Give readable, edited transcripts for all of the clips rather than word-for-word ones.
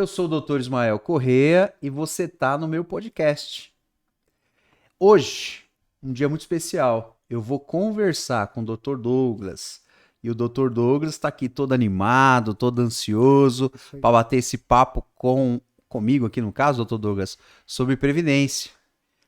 Eu sou o Dr. Ismael Corrêa e você tá no meu podcast. Hoje, um dia muito especial, eu vou conversar com o Dr. Douglas. E o Dr. Douglas está aqui todo animado, todo ansioso para bater esse papo comigo aqui no caso, Dr. Douglas, sobre previdência.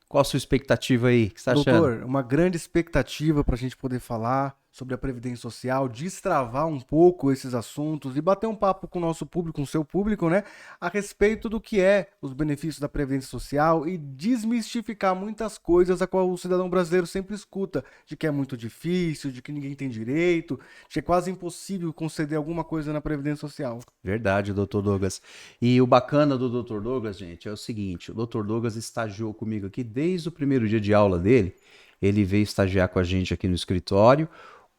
Qual a sua expectativa aí? O que você está achando? Doutor, uma grande expectativa para a gente poder falar sobre a Previdência Social, destravar um pouco esses assuntos e bater um papo com o nosso público, com o seu público, né, a respeito do que é os benefícios da Previdência Social e desmistificar muitas coisas a qual o cidadão brasileiro sempre escuta, de que é muito difícil, de que ninguém tem direito, de que é quase impossível conceder alguma coisa na Previdência Social. Verdade, Dr. Douglas. E o bacana do Dr. Douglas, gente, é o seguinte, o Dr. Douglas estagiou comigo aqui desde o primeiro dia de aula dele. Ele veio estagiar com a gente aqui no escritório.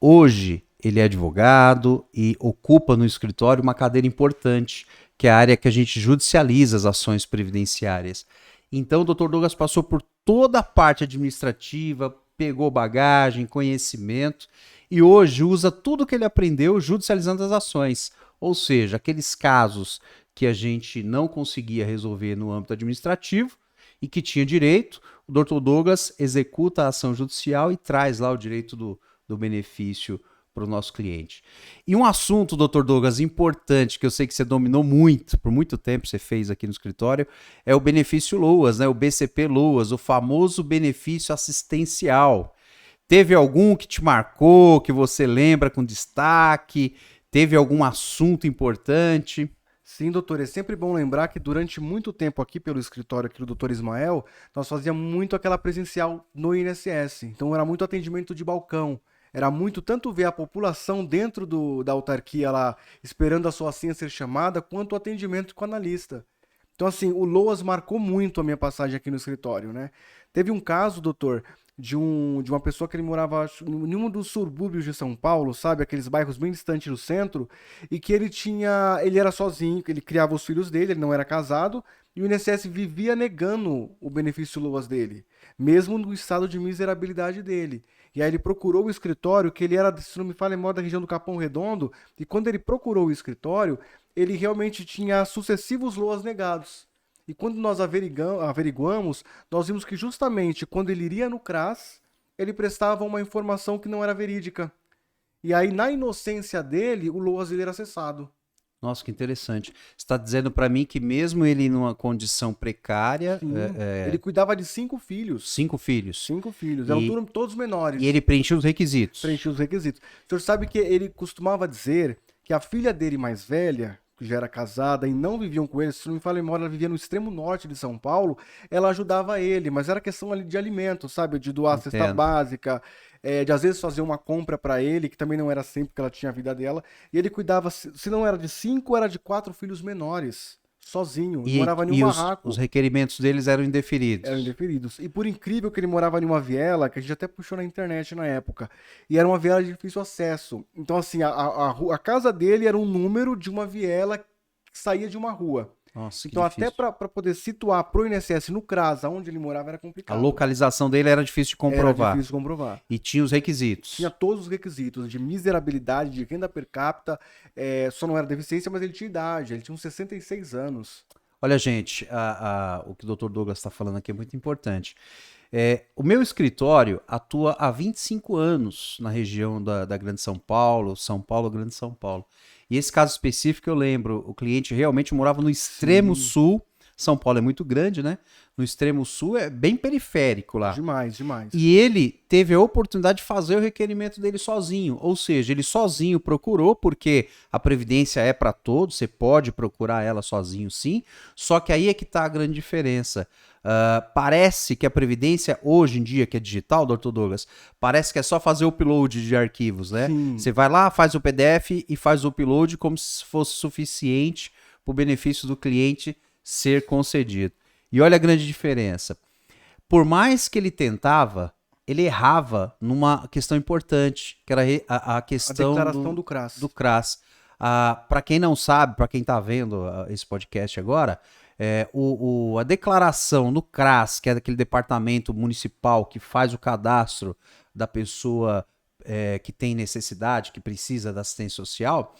Hoje ele é advogado e ocupa no escritório uma cadeira importante, que é a área que a gente judicializa as ações previdenciárias. Então o Dr. Douglas passou por toda a parte administrativa, pegou bagagem, conhecimento e hoje usa tudo que ele aprendeu judicializando as ações. Ou seja, aqueles casos que a gente não conseguia resolver no âmbito administrativo e que tinha direito, o Dr. Douglas executa a ação judicial e traz lá o direito do benefício para o nosso cliente. E um assunto, Dr. Douglas, importante, que eu sei que você dominou muito, por muito tempo você fez aqui no escritório, é o benefício LOAS, né? O BCP LOAS, o famoso benefício assistencial. Teve algum que te marcou, que você lembra com destaque? Teve algum assunto importante? Sim, doutor, é sempre bom lembrar que durante muito tempo aqui pelo escritório aqui do Dr. Ismael, nós fazíamos muito aquela presencial no INSS. Então era muito atendimento de balcão. Era muito tanto ver a população dentro da autarquia lá esperando a sua senha ser chamada, quanto o atendimento com o analista. Então, assim, o LOAS marcou muito a minha passagem aqui no escritório, né? Teve um caso, doutor, de uma pessoa que ele morava em um dos subúrbios de São Paulo, sabe? Aqueles bairros bem distantes do centro, e que ele era sozinho, ele criava os filhos dele, ele não era casado, e o INSS vivia negando o benefício LOAS dele, mesmo no estado de miserabilidade dele. E aí ele procurou o escritório, que ele era, se não me falha a memória, da região do Capão Redondo, e quando ele procurou o escritório, ele realmente tinha sucessivos LOAS negados. E quando nós averiguamos, nós vimos que justamente quando ele iria no CRAS, ele prestava uma informação que não era verídica. E aí, na inocência dele, o LOAS dele era cessado. Nossa, que interessante. Você está dizendo para mim que mesmo ele numa condição precária, Sim. Ele cuidava de 5 filhos. 5 filhos, 5 filhos. Eram todos menores. e ele preenchia os requisitos. Preenchia os requisitos. O senhor sabe que ele costumava dizer que a filha dele mais velha, que já era casada e não viviam com ele, se não me falha a memória, ela vivia no extremo norte de São Paulo, ela ajudava ele, mas era questão ali de alimento, sabe? De doar a cesta Entendo. básica, de às vezes fazer uma compra para ele, que também não era sempre que ela tinha a vida dela, e ele cuidava, se não era de 5, era de 4 filhos menores, sozinho, morava em um barraco. Os requerimentos deles eram indeferidos. Eram indeferidos. E por incrível que ele morava em uma viela, que a gente até puxou na internet na época, e era uma viela de difícil acesso. Então, assim, a casa dele era um número de uma viela que saía de uma rua. Nossa, que Então, difícil. até para poder situar pro INSS no CRAS, onde ele morava, era A complicado. localização dele era difícil de comprovar. Era difícil de comprovar. E tinha os requisitos. Tinha todos os requisitos de miserabilidade, de renda per capita, só não era deficiência, mas ele tinha idade, ele tinha uns 66 anos. Olha, gente, o que o Dr. Douglas está falando aqui é muito importante. O meu escritório atua há 25 anos na região da Grande São Paulo, Grande São Paulo. E esse caso específico eu lembro, o cliente realmente morava no extremo sul. São Paulo é muito grande, né? No extremo sul é bem periférico lá. Demais, demais. E ele teve a oportunidade de fazer o requerimento dele sozinho. Ou seja, ele sozinho procurou, porque a Previdência é para todos, você pode procurar ela sozinho sim. Só que aí é que está a grande diferença. Parece que a Previdência, hoje em dia, que é digital, Dr. Douglas, parece que é só fazer o upload de arquivos, né? Sim. Você vai lá, faz o PDF e faz o upload como se fosse suficiente para o benefício do cliente ser concedido. E olha a grande diferença. Por mais que ele tentava, ele errava numa questão importante, que era a questão A declaração do CRAS. do CRAS. Para quem não sabe, para quem está vendo esse podcast agora, a declaração no CRAS, que é daquele departamento municipal que faz o cadastro da pessoa que tem necessidade, que precisa da assistência social,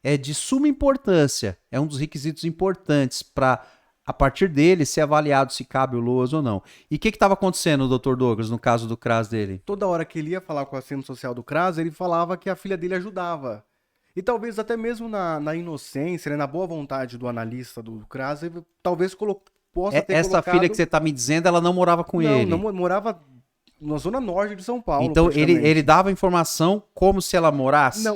é de suma importância, é um dos requisitos importantes para, a partir dele, ser avaliado se cabe o LOAS ou não. E o que estava acontecendo, doutor Douglas, no caso do CRAS dele? Toda hora que ele ia falar com o assistente social do CRAS, ele falava que a filha dele ajudava. E talvez até mesmo na inocência, né, na boa vontade do analista do CRAS, ele talvez possa ter Essa colocado... filha que você está me dizendo, ela não morava com ele. Não, morava na zona norte de São Paulo, Então ele praticamente. dava informação como se ela morasse? Não,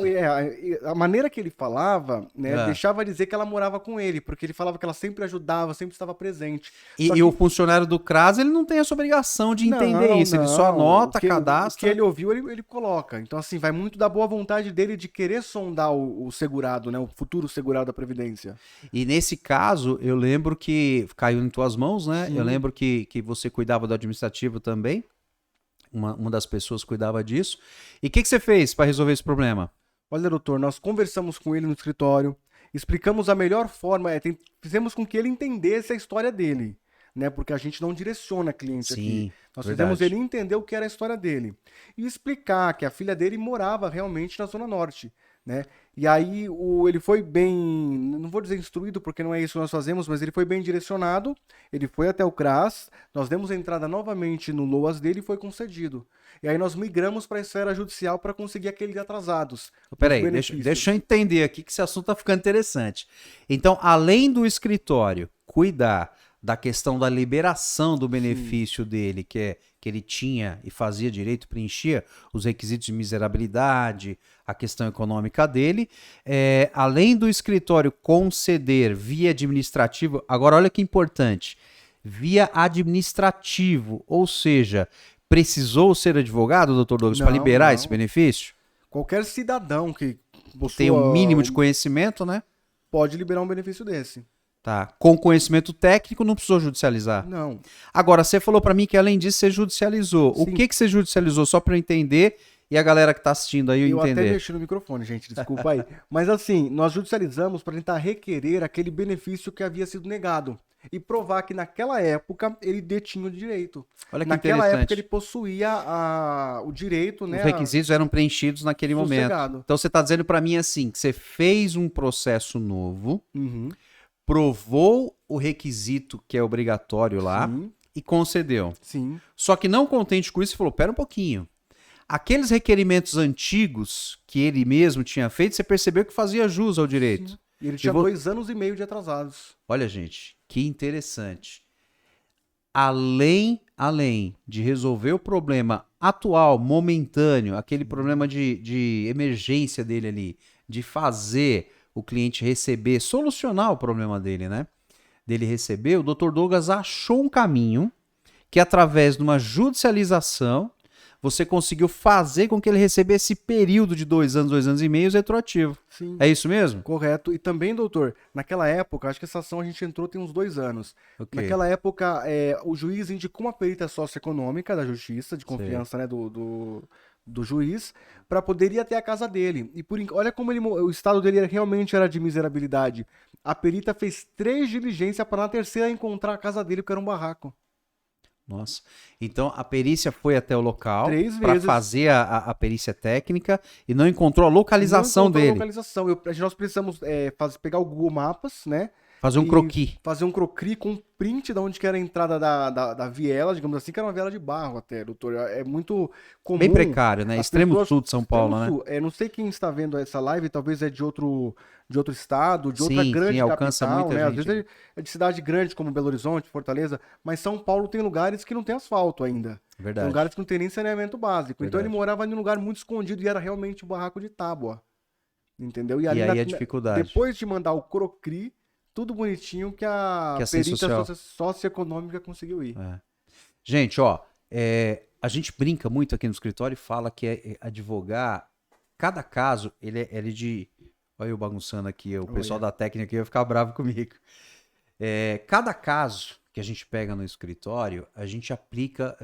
a maneira que ele falava, né, Ah. deixava dizer que ela morava com ele, porque ele falava que ela sempre ajudava, sempre estava presente. Só E que- o funcionário do CRAS, ele não tem essa obrigação de entender Não, isso, ele só não. anota, O que cadastra. ele ouviu, ele coloca. Então, assim, vai muito da boa vontade dele de querer sondar o segurado, né, o futuro segurado da Previdência. E nesse caso, eu lembro que caiu em tuas mãos, né? Sim. Eu lembro que você cuidava do administrativo também. Uma das pessoas cuidava disso. E o que você fez para resolver esse problema? Olha, doutor, nós conversamos com ele no escritório, explicamos a melhor forma, fizemos com que ele entendesse a história dele, né? Porque a gente não direciona cliente aqui. Nós fizemos ele entender o que era a história dele. E explicar que a filha dele morava realmente na Zona Norte, né? E aí ele foi bem, não vou dizer instruído, porque não é isso que nós fazemos, mas ele foi bem direcionado, ele foi até o CRAS, nós demos a entrada novamente no LOAS dele e foi concedido. E aí nós migramos para a esfera judicial para conseguir aqueles atrasados. Peraí, os benefícios. deixa eu entender aqui que esse assunto tá ficando interessante. Então, além do escritório cuidar da questão da liberação do benefício dele, que ele tinha e fazia direito, preenchia os requisitos de miserabilidade, a questão econômica dele, além do escritório conceder via administrativo, agora olha que importante, via administrativo, ou seja, precisou ser advogado, doutor Douglas, para Não, liberar não. esse benefício? Qualquer cidadão que Tem um mínimo de conhecimento, né? pode liberar um benefício desse. Tá. Com conhecimento técnico, não precisou judicializar. Não. Agora, você falou para mim que além disso você judicializou. O Sim. que você judicializou? Só para eu entender e a galera que tá assistindo aí Eu até entender. mexi no microfone, gente, desculpa aí. Mas assim, nós judicializamos para tentar requerer aquele benefício que havia sido negado e provar que naquela época ele detinha o direito. Olha que Naquela interessante. época ele possuía o direito, né? Os requisitos eram preenchidos naquele momento. Sossegado. Então você tá dizendo para mim assim, que você fez um processo novo, Uhum. provou o requisito que é obrigatório lá Sim, e concedeu. sim. Só que não contente com isso, falou, pera um pouquinho. Aqueles requerimentos antigos que ele mesmo tinha feito, você percebeu que fazia jus ao direito. E ele tinha 2 anos e meio de atrasados. Olha, gente, que interessante. Além de resolver o problema atual, momentâneo, aquele problema de emergência dele ali, de fazer o cliente receber, solucionar o problema dele, né? Dele receber, o Dr. Douglas achou um caminho que, através de uma judicialização, você conseguiu fazer com que ele recebesse esse período de 2 anos e meio retroativo. Sim. É isso mesmo? Correto. E também, doutor, naquela época, acho que essa ação a gente entrou tem uns 2 anos. Ok. Naquela época, o juiz indicou uma perita socioeconômica da justiça, de confiança, né, do juiz, para poder ir até a casa dele. E olha como o estado dele realmente era de miserabilidade. A perita fez 3 diligências para na terceira encontrar a casa dele, porque era um barraco. Nossa. Então a perícia foi até o local 3 para vezes. fazer a perícia técnica e não encontrou a localização Não encontrou dele. a localização. Nós precisamos pegar o Google Maps, né? Fazer um e croquis. Fazer um croquis com um print de onde que era a entrada da viela, digamos assim, que era uma viela de barro até, doutor. É muito comum. Bem precário, né? as Extremo pessoas- sul de São Paulo, Extremo né? Sul. Não sei quem está vendo essa live, talvez é de outro estado, de outra Sim, grande sim, alcança capital, muita né? Às gente. vezes é de cidade grande como Belo Horizonte, Fortaleza, mas São Paulo tem lugares que não tem asfalto ainda. Tem Verdade. lugares que não tem nem saneamento básico. Então ele Verdade. morava em um lugar muito escondido e era realmente um barraco de tábua. Entendeu? E aí a dificuldade. Depois de mandar o crocri, tudo bonitinho que a Que a ciência perita social. socioeconômica conseguiu ir. É. Gente, ó, a gente brinca muito aqui no escritório e fala que advogar, cada caso, ele é de... Olha eu bagunçando aqui, o pessoal da técnica vai ficar bravo comigo. Cada caso que a gente pega no escritório, a gente aplica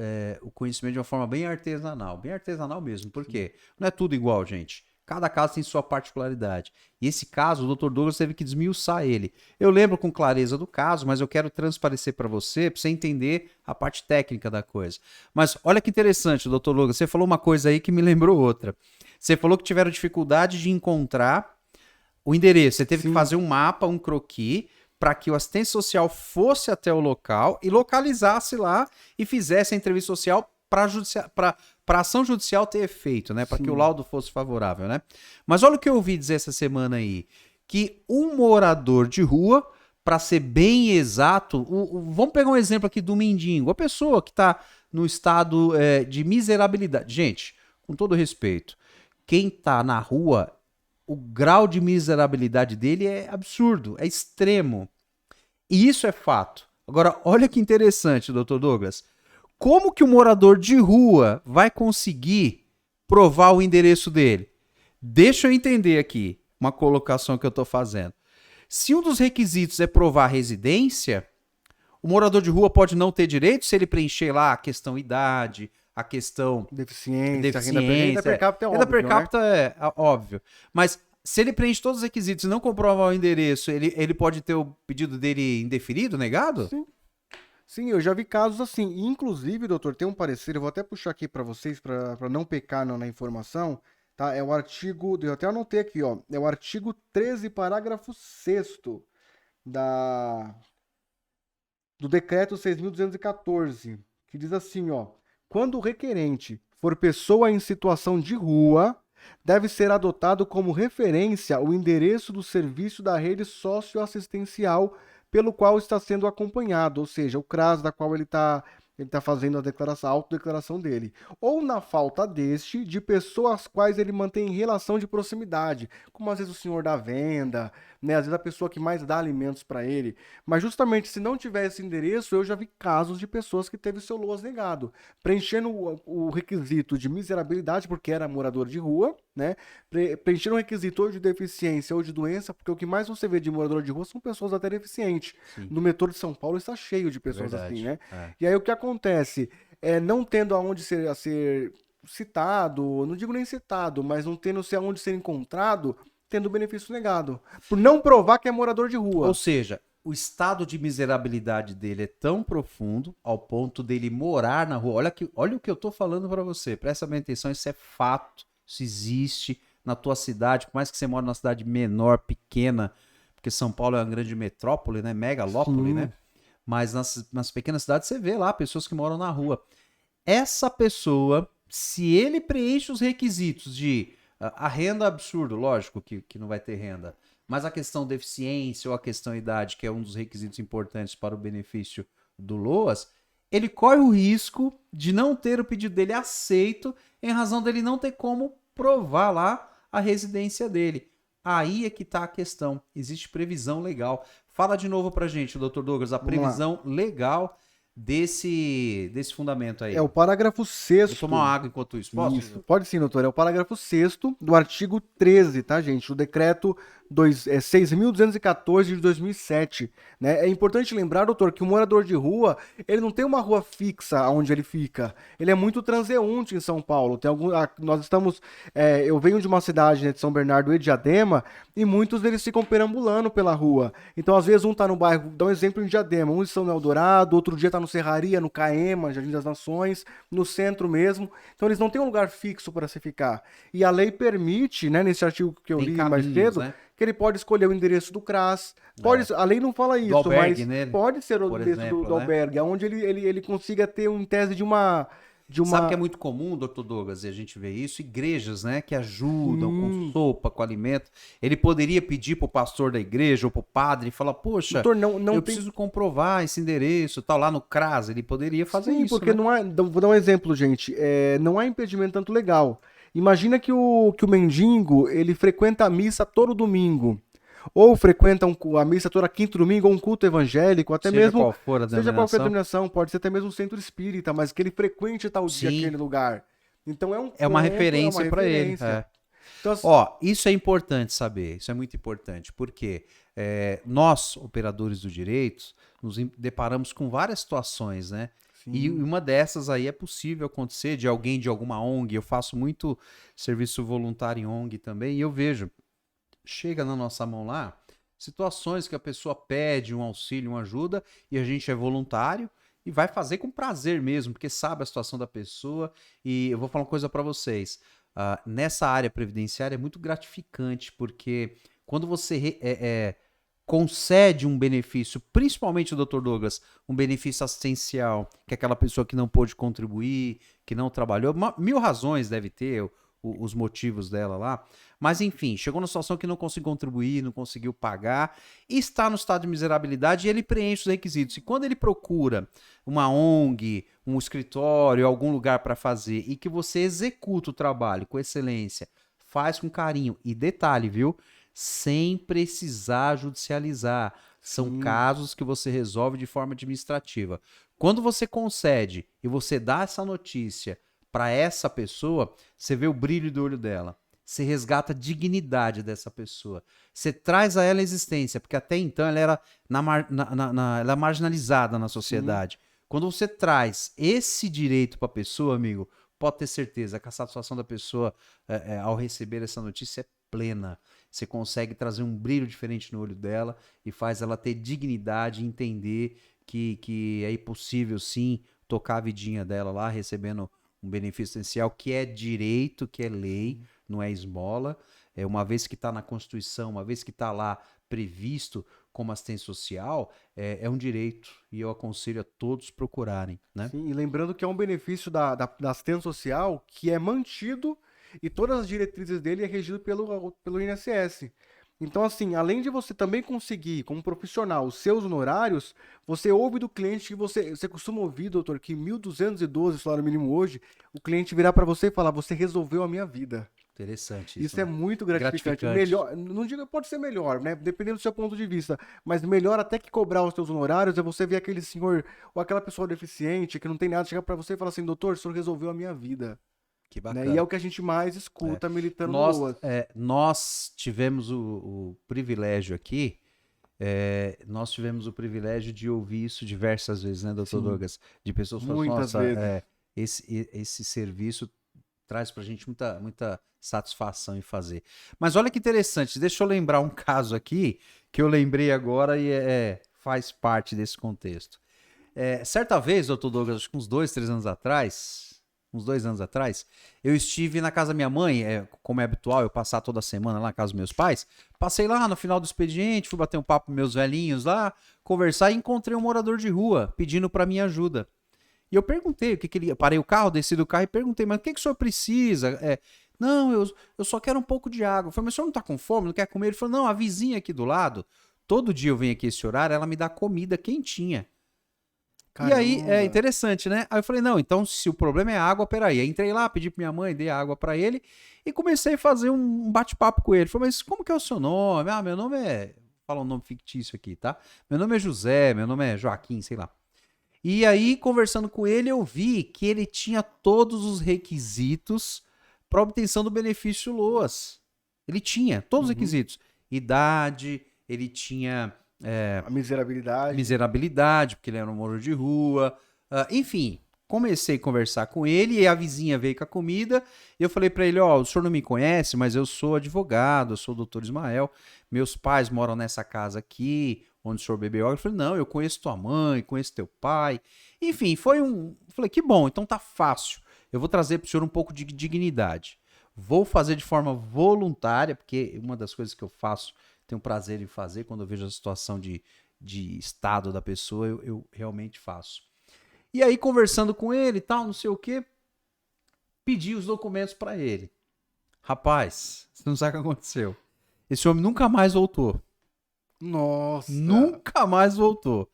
o conhecimento de uma forma bem artesanal mesmo. Por quê? Não é tudo igual, gente. Cada caso tem sua particularidade. E esse caso, o Dr. Douglas teve que desmiuçar ele. Eu lembro com clareza do caso, mas eu quero transparecer para você entender a parte técnica da coisa. Mas olha que interessante, Dr. Douglas, você falou uma coisa aí que me lembrou outra. Você falou que tiveram dificuldade de encontrar O endereço, você teve que Sim. fazer um mapa, um croquis, para que o assistente social fosse até o local e localizasse lá e fizesse a entrevista social para a ação judicial ter efeito, né? Para que o Sim. laudo fosse favorável, né? Mas olha o que eu ouvi dizer essa semana aí, que um morador de rua, para ser bem exato, vamos pegar um exemplo aqui do mendigo, a pessoa que está no estado de miserabilidade. Gente, com todo respeito, quem está na rua, o grau de miserabilidade dele é absurdo, é extremo. E isso é fato. Agora, olha que interessante, doutor Douglas. Como que o morador de rua vai conseguir provar o endereço dele? Deixa eu entender aqui uma colocação que eu estou fazendo. Se um dos requisitos é provar residência, o morador de rua pode não ter direito se ele preencher lá a questão idade, a questão Deficiência, deficiência. renda per capita é Renda per óbvio, né? capita é óbvio. Mas se ele preenche todos os requisitos e não comprovar o endereço, ele pode ter o pedido dele indeferido, negado? Sim. Sim, eu já vi casos assim. E, inclusive, doutor, tem um parecer, eu vou até puxar aqui para vocês, para não pecar na informação, tá? É o artigo, eu até anotei aqui, ó. É o artigo 13, parágrafo 6º do decreto 6.214, que diz assim, ó: quando o requerente for pessoa em situação de rua, deve ser adotado como referência o endereço do serviço da rede socioassistencial pelo qual está sendo acompanhado, ou seja, o CRAS da qual ele tá fazendo a autodeclaração dele. Ou, na falta deste, de pessoas quais ele mantém relação de proximidade, como às vezes o senhor da venda, né? Às vezes a pessoa que mais dá alimentos para ele. Mas justamente se não tiver esse endereço, eu já vi casos de pessoas que teve seu LOAS negado, preenchendo o requisito de miserabilidade, porque era morador de rua, né? Preenchendo o requisito ou de deficiência ou de doença, porque o que mais você vê de morador de rua são pessoas até deficientes. Sim. No metrô de São Paulo está cheio de pessoas Verdade. assim, né? É. E aí o que acontece? Não tendo aonde ser citado, não digo nem citado, mas não tendo aonde ser encontrado, tendo benefício negado. Por não provar que é morador de Ou rua. seja, o estado de miserabilidade dele é tão profundo ao ponto dele morar na rua. Olha o que eu tô falando para você. Presta bem atenção, isso é fato. Isso existe na tua cidade, por mais que você mora numa cidade menor, pequena, porque São Paulo é uma grande metrópole, né? Megalópole, Sim. né? Mas nas pequenas cidades você vê lá pessoas que moram na rua. Essa pessoa, se ele preenche os requisitos de a renda absurdo, lógico que não vai ter renda, mas a questão deficiência ou a questão idade, que é um dos requisitos importantes para o benefício do LOAS, ele corre o risco de não ter o pedido dele aceito em razão dele não ter como provar lá a residência dele. Aí é que está a questão. Existe previsão legal. Fala de novo pra gente, doutor Douglas, a Vamos lá. previsão legal desse fundamento aí. É o parágrafo Vou 6º. tomar uma água enquanto isso. Posso? Isso, pode sim, doutor. É o parágrafo 6º do artigo 13, tá, gente? Do decreto 6.214 de 2007, né? É importante lembrar, doutor, que o morador de rua, ele não tem uma rua fixa onde ele fica. Ele é muito transeunte em São Paulo. Nós estamos, eu venho de uma cidade, né, de São Bernardo e Diadema, e muitos deles ficam perambulando pela rua. Então, às vezes, um tá no bairro, dá um exemplo em Diadema, um em São Eldorado, outro dia tá no Serraria, no Caema, Jardim das Nações, no centro mesmo. Então, eles não têm um lugar fixo para se ficar. E a lei permite, né, nesse artigo que eu Tem li mais caminhos, cedo, né? que ele pode escolher o endereço do CRAS. A lei não fala isso, albergue, mas né? pode ser o Por endereço exemplo, do né? albergue, onde ele consiga ter um tese de uma. Sabe que é muito comum, doutor Douglas, e a gente vê isso, igrejas, né, que ajudam com Sim. sopa, com alimento. Ele poderia pedir pro pastor da igreja ou pro padre e falar, poxa, Doutor, não eu tem. preciso comprovar esse endereço, tal, lá no CRAS, ele poderia fazer Sim, isso, porque né? não há. Vou dar um exemplo, gente. Não há impedimento tanto legal. Imagina que o mendigo ele frequenta a missa todo domingo. Ou frequenta a missa toda quinto domingo, ou um culto evangélico, até Seja mesmo. qual for a Seja qual for a denominação. denominação, pode ser até mesmo um centro espírita, mas que ele frequente tal dia Sim. aquele lugar. Então É uma ponto, referência para ele. referência. É. Então, assim, Ó, isso é importante saber, isso é muito importante, porque nós, operadores do direito, nos deparamos com várias situações, né? E uma dessas aí é possível acontecer de alguém de alguma ONG. Eu faço muito serviço voluntário em ONG também, e eu vejo, chega na nossa mão lá, situações que a pessoa pede um auxílio, uma ajuda, e a gente é voluntário e vai fazer com prazer mesmo, porque sabe a situação da pessoa. E eu vou falar uma coisa para vocês. Nessa área previdenciária é muito gratificante, porque Quando você concede um benefício, principalmente o Dr. Douglas, um benefício assistencial, que é aquela pessoa que não pôde contribuir, que não trabalhou, mil razões deve ter os motivos dela lá, mas enfim, chegou numa situação que não conseguiu contribuir, não conseguiu pagar, e está no estado de miserabilidade e ele preenche os requisitos. E quando ele procura uma ONG, um escritório, algum lugar para fazer, e que você executa o trabalho com excelência, faz com carinho, e detalhe, viu? Sem precisar judicializar. São casos que você resolve de forma administrativa. Quando você concede e você dá essa notícia para essa pessoa, você vê o brilho do olho dela. Você resgata a dignidade dessa pessoa. Você traz a ela a existência, porque até então ela era ela é marginalizada na sociedade. Quando você traz esse direito para a pessoa, amigo, pode ter certeza que a satisfação da pessoa ao receber essa notícia é plena. Você consegue trazer um brilho diferente no olho dela e faz ela ter dignidade e entender que é possível, sim, tocar a vidinha dela lá, recebendo um benefício essencial, que é direito, que é lei, não é esmola. Uma vez que está na Constituição, uma vez que está lá previsto como assistência social, é um direito. E eu aconselho a todos procurarem, né? Sim, e lembrando que é um benefício da assistência social que é mantido e todas as diretrizes dele é regido pelo INSS. Então, assim, além de você também conseguir, como profissional, os seus honorários, você ouve do cliente que você costuma ouvir, doutor, que 1.212 salário mínimo hoje, o cliente virar para você e falar, você resolveu a minha vida. Interessante Isso isso, é né? muito gratificante. Gratificante. Melhor, não digo pode ser melhor, né? Dependendo do seu ponto de vista. Mas melhor até que cobrar os seus honorários é você ver aquele senhor ou aquela pessoa deficiente que não tem nada chegar para você e falar assim, doutor, o senhor resolveu a minha vida. Que Né? E é bacana. o que a gente mais escuta militando no Nós, LOAS. nós tivemos o privilégio aqui, nós tivemos o privilégio de ouvir isso diversas vezes, né, doutor Sim, Douglas? De pessoas falando, muitas nossa, vezes. esse serviço traz pra gente muita satisfação em fazer. Mas olha que interessante, deixa eu lembrar um caso aqui, que eu lembrei agora e faz parte desse contexto. Certa vez, doutor Douglas, acho que uns 2 anos atrás, eu estive na casa da minha mãe, como é habitual eu passar toda semana lá na casa dos meus pais. Passei lá no final do expediente, fui bater um papo com meus velhinhos lá, conversar e encontrei um morador de rua pedindo para minha ajuda. E eu perguntei o que ele. Parei o carro, desci do carro e perguntei, mas o que o senhor precisa? Não, eu só quero um pouco de água. Eu falei, mas o senhor não tá com fome, não quer comer? Ele falou, não, a vizinha aqui do lado, todo dia eu venho aqui esse horário, ela me dá comida quentinha. E aí, é Caramba. interessante, né? Aí eu falei, não, então se o problema é água, peraí. Aí entrei lá, pedi pra minha mãe, dei água pra ele e comecei a fazer um bate-papo com ele. Falei, mas como que é o seu nome? Ah, meu nome é... Fala um nome fictício aqui, tá? Meu nome é José, meu nome é Joaquim, sei lá. E aí, conversando com ele, eu vi que ele tinha todos os requisitos para obtenção do benefício LOAS. Ele tinha todos os Uhum. requisitos. Idade, ele tinha A miserabilidade. miserabilidade, porque ele era um morador de rua. Enfim, comecei a conversar com ele e a vizinha veio com a comida. E eu falei para ele: Ó, o senhor não me conhece, mas eu sou advogado, eu sou o doutor Ismael. Meus pais moram nessa casa aqui, onde o senhor bebeu água. Eu falei: Não, eu conheço tua mãe, conheço teu pai. Enfim, foi um. Falei: Que bom, então tá fácil. Eu vou trazer para o senhor um pouco de dignidade. Vou fazer de forma voluntária, porque uma das coisas que eu faço, tenho prazer em fazer quando eu vejo a situação de estado da pessoa, eu realmente faço. E aí, conversando com ele e tal, não sei o que, pedi os documentos para ele. Rapaz, você não sabe o que aconteceu. Esse homem nunca mais voltou. Nossa. Nunca mais voltou.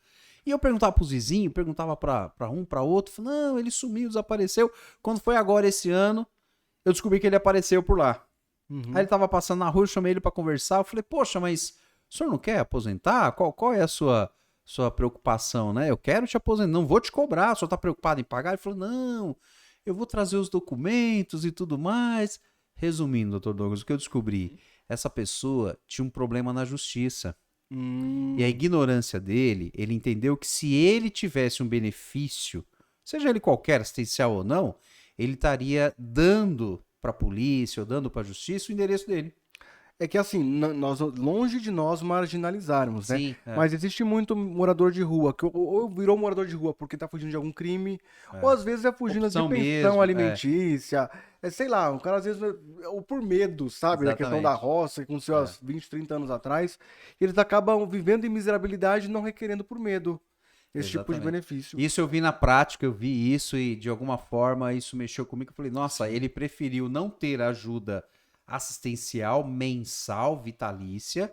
E eu perguntava pros vizinhos, perguntava pra um, pra outro, falei, não, ele sumiu, desapareceu. Quando foi agora esse ano, eu descobri que ele apareceu por lá. Aí Uhum. ele tava passando na rua, eu chamei ele pra conversar, eu falei, poxa, mas o senhor não quer aposentar? Qual é a sua preocupação, né? Eu quero te aposentar, não vou te cobrar, o senhor tá preocupado em pagar? Ele falou, não, eu vou trazer os documentos e tudo mais. Resumindo, doutor Douglas, o que eu descobri? Essa pessoa tinha um problema na justiça. E a Hum. ignorância dele, ele entendeu que se ele tivesse um benefício, seja ele qualquer, assistencial ou não, ele estaria dando para a polícia ou dando para a justiça o endereço dele. É que assim, nós, longe de nós marginalizarmos, né? Sim, Mas existe muito morador de rua que ou virou morador de rua porque tá fugindo de algum crime, ou é. às vezes é fugindo de Opção pensão mesmo, é, alimentícia, sei lá, o cara às vezes, ou por medo, sabe, da questão da exatamente. roça, com É, seus 20, 30 anos atrás, eles acabam vivendo em miserabilidade e não requerendo por medo esse tipo de exatamente. benefício. Isso eu vi na prática, eu vi isso e de alguma forma isso mexeu comigo. Eu falei, nossa, Sim. ele preferiu não ter ajuda assistencial mensal, vitalícia,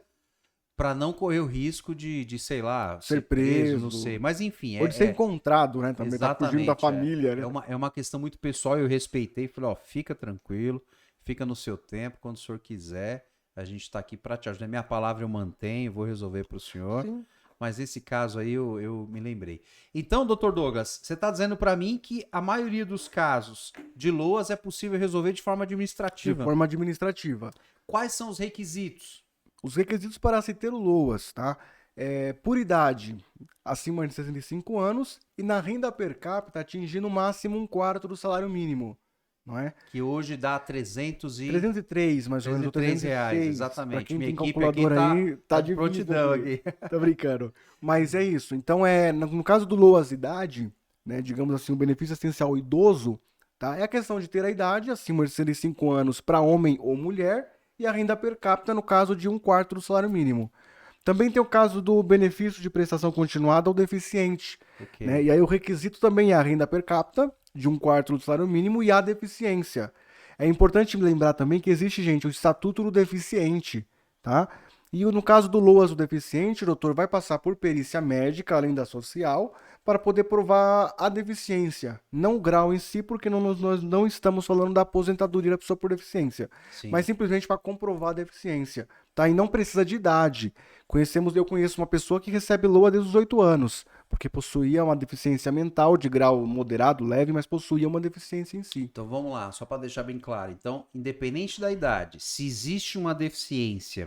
para não correr o risco sei lá, Ser ser preso, não sei. preso, Mas enfim, ou de ser encontrado, né, também, tá fugindo da exatamente. família, né? É uma questão muito pessoal. Eu respeitei, falei, ó, fica tranquilo, fica no seu tempo, quando o senhor quiser, a gente está aqui para te ajudar. Minha palavra eu mantenho, vou resolver para o senhor. Sim. Mas esse caso aí eu me lembrei. Então, doutor Douglas, você está dizendo para mim que a maioria dos casos de LOAS é possível resolver de forma De administrativa. forma administrativa. Quais são os requisitos? Os requisitos para se ter o LOAS, tá? Por idade, acima de 65 anos e na renda per capita atingir no máximo um quarto do salário mínimo, não é? Que hoje dá 303, mais ou menos, ou 303 reais, 306. Para exatamente. quem Minha tem equipe aqui calculador aí, tá tá de difícil prontidão aqui. aqui. Tá brincando. Mas é isso. Então, no caso do LOAS idade, né, digamos assim, o benefício essencial idoso, tá? É a questão de ter a idade acima de 65 anos para homem ou mulher e a renda per capita no caso de um quarto do salário mínimo. Também tem o caso do benefício de prestação continuada ao deficiente, né? Ok. E aí o requisito também é a renda per capita de um quarto do salário mínimo e a deficiência. É importante lembrar também que existe, gente, o Estatuto do Deficiente, tá? E no caso do LOAS do deficiente, o doutor vai passar por perícia médica, além da social, para poder provar a deficiência. Não o grau em si, porque nós não estamos falando da aposentadoria da pessoa por deficiência, mas Sim. simplesmente para comprovar a deficiência, tá? E não precisa de idade. Eu conheço uma pessoa que recebe LOA desde os 18 anos, porque possuía uma deficiência mental de grau moderado, leve, mas possuía uma deficiência em si. Então vamos lá, só para deixar bem claro. Então, independente da idade, se existe uma deficiência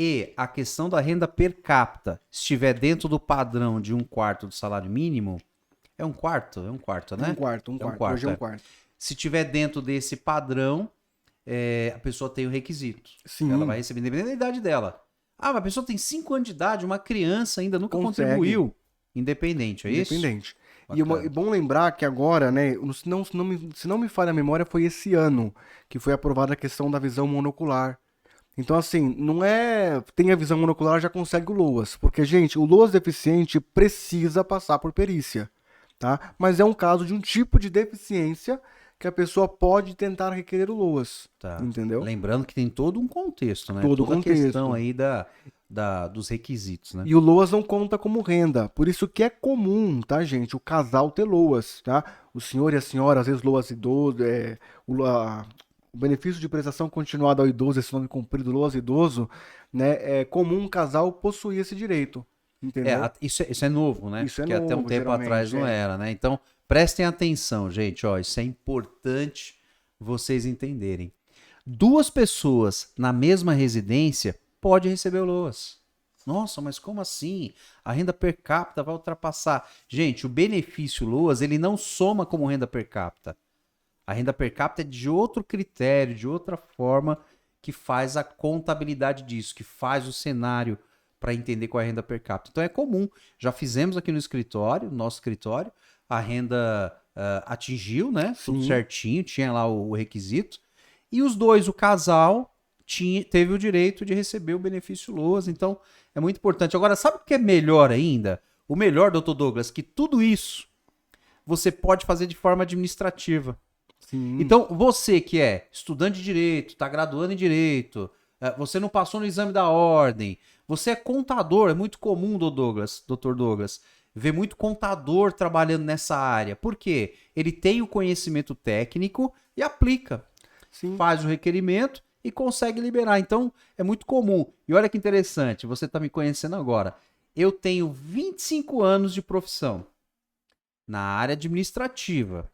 e a questão da renda per capita estiver dentro do padrão de um quarto do salário mínimo, é um quarto, Um né? quarto, um É um quarto. Hoje é quarto, um é. quarto. Se tiver dentro desse padrão, a pessoa tem o requisito. Ela vai Sim, receber, independente da idade dela. Ah, mas a pessoa tem 5 anos de idade, uma criança ainda nunca consegue. contribuiu. Independente, é isso? Independente. É Bacana. bom lembrar que agora, né, se não me falha a memória, foi esse ano que foi aprovada a questão da visão monocular. Então, assim, não é. Tem a visão monocular, já consegue o LOAS. Porque, gente, o LOAS deficiente precisa passar por perícia, tá? Mas é um caso de um tipo de deficiência que a pessoa pode tentar requerer o LOAS, Tá. entendeu? Lembrando que tem todo um contexto, né? Todo o Toda a questão contexto. aí dos requisitos, né? E o LOAS não conta como renda. Por isso que é comum, tá, gente, o casal ter LOAS, tá? O senhor e a senhora, às vezes LOAS idoso, o benefício de prestação continuada ao idoso, esse nome comprido, LOAS idoso, né? É comum um casal possuir esse direito, entendeu? Isso é novo, né? Isso é Que até um novo, tempo atrás geralmente, não é. era, né? Então, prestem atenção, gente, ó, isso é importante vocês entenderem. Duas pessoas na mesma residência podem receber o LOAS. Nossa, mas como assim? A renda per capita vai ultrapassar. Gente, o benefício LOAS, ele não soma como renda per capita. A renda per capita é de outro critério, de outra forma que faz a contabilidade disso, que faz o cenário para entender qual é a renda per capita. Então é comum. Já fizemos aqui no escritório, nosso escritório, a renda atingiu, né? Tudo Sim, certinho, tinha lá o requisito. E os dois, o casal, teve o direito de receber o benefício LOAS. Então é muito importante. Agora, sabe o que é melhor ainda? O melhor, doutor Douglas, que tudo isso você pode fazer de forma administrativa. sim, Então, você que é estudante de direito, está graduando em direito, você não passou no exame da ordem, você é contador, é muito comum, doutor Douglas, ver muito contador trabalhando nessa área. Por quê? Ele tem o conhecimento técnico e aplica, sim. faz o requerimento e consegue liberar. Então, é muito comum. E olha que interessante, você está me conhecendo agora. Eu tenho 25 anos de profissão na área administrativa.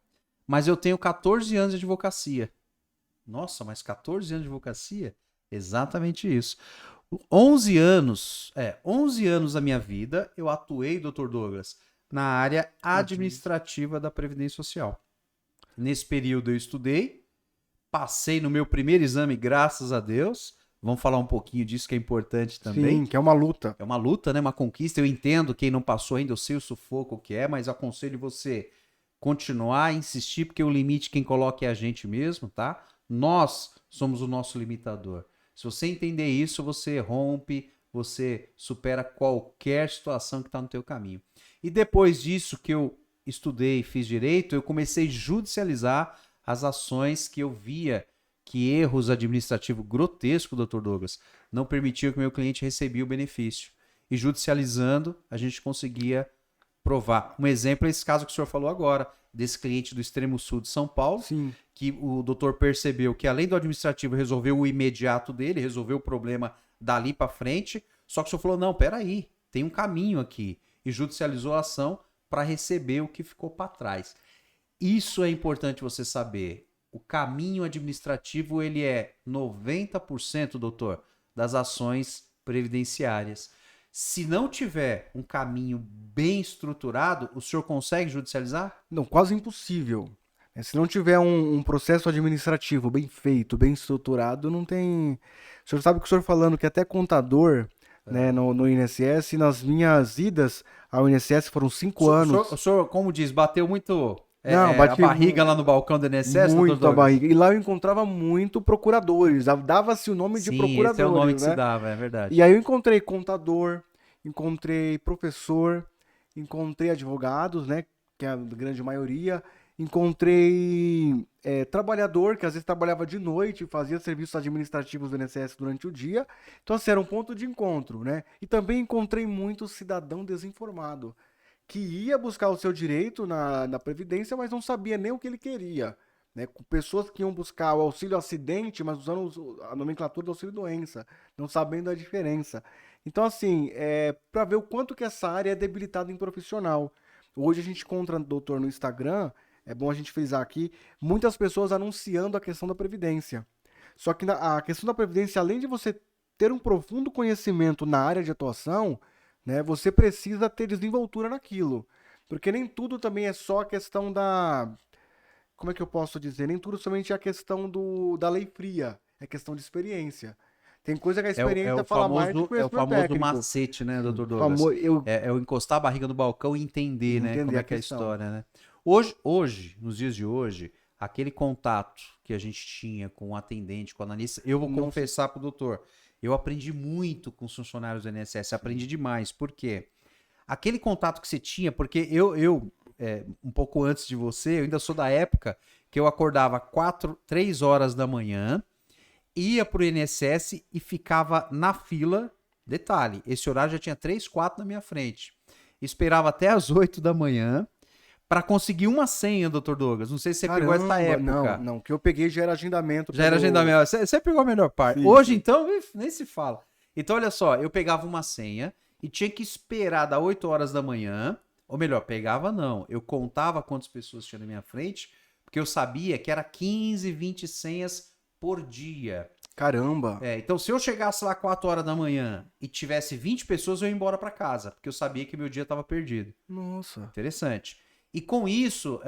Mas eu tenho 14 anos de advocacia. Nossa, mas 14 anos de advocacia? Exatamente isso. 11 anos da minha vida eu atuei, doutor Douglas, na área administrativa da Previdência Social. Nesse período eu estudei, passei no meu primeiro exame, graças a Deus, Vamos falar um pouquinho disso que é importante também. Sim, que é uma luta. É uma luta, né? Uma conquista. Eu entendo quem não passou ainda, eu sei o sufoco que é, mas aconselho você continuar, insistir, porque o limite quem coloca é a gente mesmo, tá? Nós somos o nosso limitador. Se você entender isso, você rompe, você supera qualquer situação que está no teu caminho. E depois disso que eu estudei, fiz direito, eu comecei a judicializar as ações que eu via que erros administrativos grotescos, Dr. Douglas, não permitiam que meu cliente recebia o benefício. E judicializando, a gente conseguia provar. Um exemplo é esse caso que o senhor falou agora, desse cliente do extremo sul de São Paulo, Sim. que o doutor percebeu que além do administrativo resolveu o imediato dele, resolveu o problema dali para frente, só que o senhor falou, não, peraí, tem um caminho aqui. E judicializou a ação para receber o que ficou para trás. Isso é importante você saber. O caminho administrativo, ele é 90%, doutor, das ações previdenciárias. Se não tiver um caminho bem estruturado, o senhor consegue judicializar? Não, quase impossível. Se não tiver um processo administrativo bem feito, bem estruturado, não tem. O senhor sabe que o senhor falando que até contador, né, no INSS, nas minhas idas ao INSS foram 5 anos. O senhor, como diz, bateu muito Não, a bati barriga lá no balcão do INSS, doutor muito a Douglas? barriga. E lá eu encontrava muito procuradores. Dava-se o nome de Sim, procuradores, esse é o nome que né? se dava, é verdade. E aí eu encontrei contador, encontrei professor, encontrei advogados, né? Que é a grande maioria. Encontrei trabalhador, que às vezes trabalhava de noite, fazia serviços administrativos do INSS durante o dia. Então, assim, era um ponto de encontro, né? E também encontrei muito cidadão desinformado, que ia buscar o seu direito na Previdência, mas não sabia nem o que ele queria. Né? Com pessoas que iam buscar o auxílio acidente, mas usando a nomenclatura do auxílio doença, não sabendo a diferença. Então, assim, para ver o quanto que essa área é debilitada em profissional. Hoje a gente encontra, doutor, no Instagram, é bom a gente frisar aqui, muitas pessoas anunciando a questão da Previdência. Só que a questão da Previdência, além de você ter um profundo conhecimento na área de atuação, né, você precisa ter desenvoltura naquilo. Porque nem tudo também é só a questão da... Como é que eu posso dizer? Nem tudo somente é a questão da lei fria. É questão de experiência. Tem coisa que a experiência fala mais do que o É o conhecimento famoso técnico. macete, né, doutor Douglas? Eu É o encostar a barriga no balcão e entender, né, como entender é a que é a questão. história, né? Hoje, nos dias de hoje, aquele contato que a gente tinha com o atendente, com o analista, eu vou confessar pro doutor, eu aprendi muito com os funcionários do INSS, aprendi demais. Por quê? Aquele contato que você tinha, porque um pouco antes de você, eu ainda sou da época que eu acordava 3 horas da manhã, ia pro INSS e ficava na fila. Detalhe, esse horário já tinha 3, 4 na minha frente. Esperava até as 8 da manhã para conseguir uma senha, doutor Douglas. Não sei se você pegou essa época. Não, o que eu peguei já era agendamento. Já era agendamento. Você pegou a melhor parte. Sim, Hoje, sim. então, nem se fala. Então, olha só, eu pegava uma senha e tinha que esperar das 8 horas da manhã. Ou melhor, pegava não. Eu contava quantas pessoas tinha na minha frente, porque eu sabia que era 15, 20 senhas por dia. Caramba. Então, se eu chegasse lá 4 horas da manhã e tivesse 20 pessoas, eu ia embora para casa, porque eu sabia que meu dia estava perdido. Nossa. Interessante. E com isso,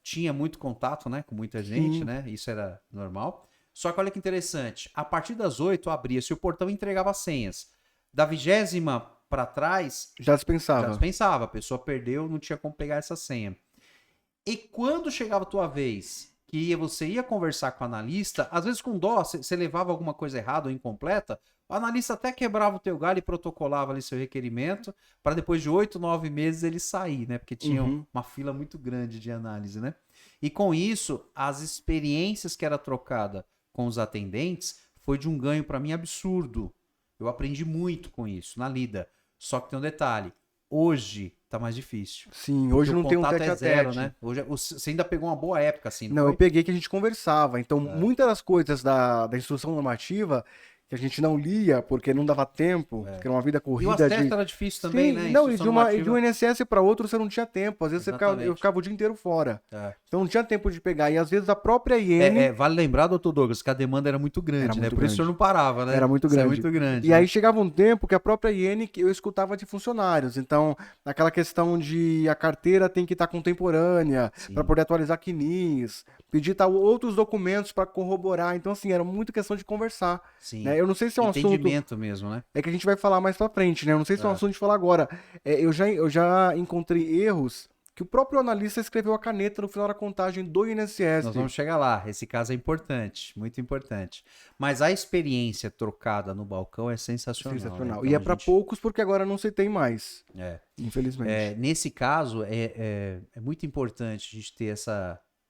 tinha muito contato, né, com muita gente, Sim. né? Isso era normal. Só que olha que interessante. A partir das 8 abria-se o portão e entregava as senhas. Da 20ª para trás, Já dispensava. já dispensava. A pessoa perdeu, não tinha como pegar essa senha. E quando chegava a tua vez, que você ia conversar com o analista, às vezes com dó, você levava alguma coisa errada ou incompleta, o analista até quebrava o teu galho e protocolava ali seu requerimento, para depois de 8, 9 meses ele sair, né? Porque tinha uma fila muito grande de análise, né? E com isso, as experiências que era trocada com os atendentes foi de um ganho para mim absurdo. Eu aprendi muito com isso na lida. Só que tem um detalhe, hoje tá mais difícil. Sim, hoje não tem um contato tete a zero, tete. né? Hoje você ainda pegou uma boa época, assim, Não, foi? eu peguei que a gente conversava. Então, muitas das coisas da instrução normativa que a gente não lia porque não dava tempo, porque era uma vida E o corrida acesso de... era difícil também, Sim, né? não, e Instrução de normativa. um INSS para outro você não tinha tempo. Às vezes Exatamente. eu ficava o dia inteiro fora. É. Então não tinha tempo de pegar. E às vezes a própria IN Vale lembrar, doutor Douglas, que a demanda era muito grande, Era né? muito Por isso o senhor não parava, né? era muito Isso grande. é muito grande. E né? aí chegava um tempo que a própria IN eu escutava de funcionários. Então, aquela questão de a carteira tem que estar contemporânea Sim. para poder atualizar CNIS, pedir outros documentos para corroborar. Então, assim, era muito questão de conversar. Sim. Né? Eu não sei se é um assunto... Entendimento mesmo, né? É que a gente vai falar mais pra frente, né? Eu não sei se é um assunto de falar agora. Eu já encontrei erros que o próprio analista escreveu a caneta no final da contagem do INSS. Nós vamos chegar lá. Esse caso é importante, muito importante. Mas a experiência trocada no balcão é sensacional. Sensacional. Né? E Então, é pra poucos porque agora não se tem mais. É. Infelizmente. Nesse caso, é muito importante a gente ter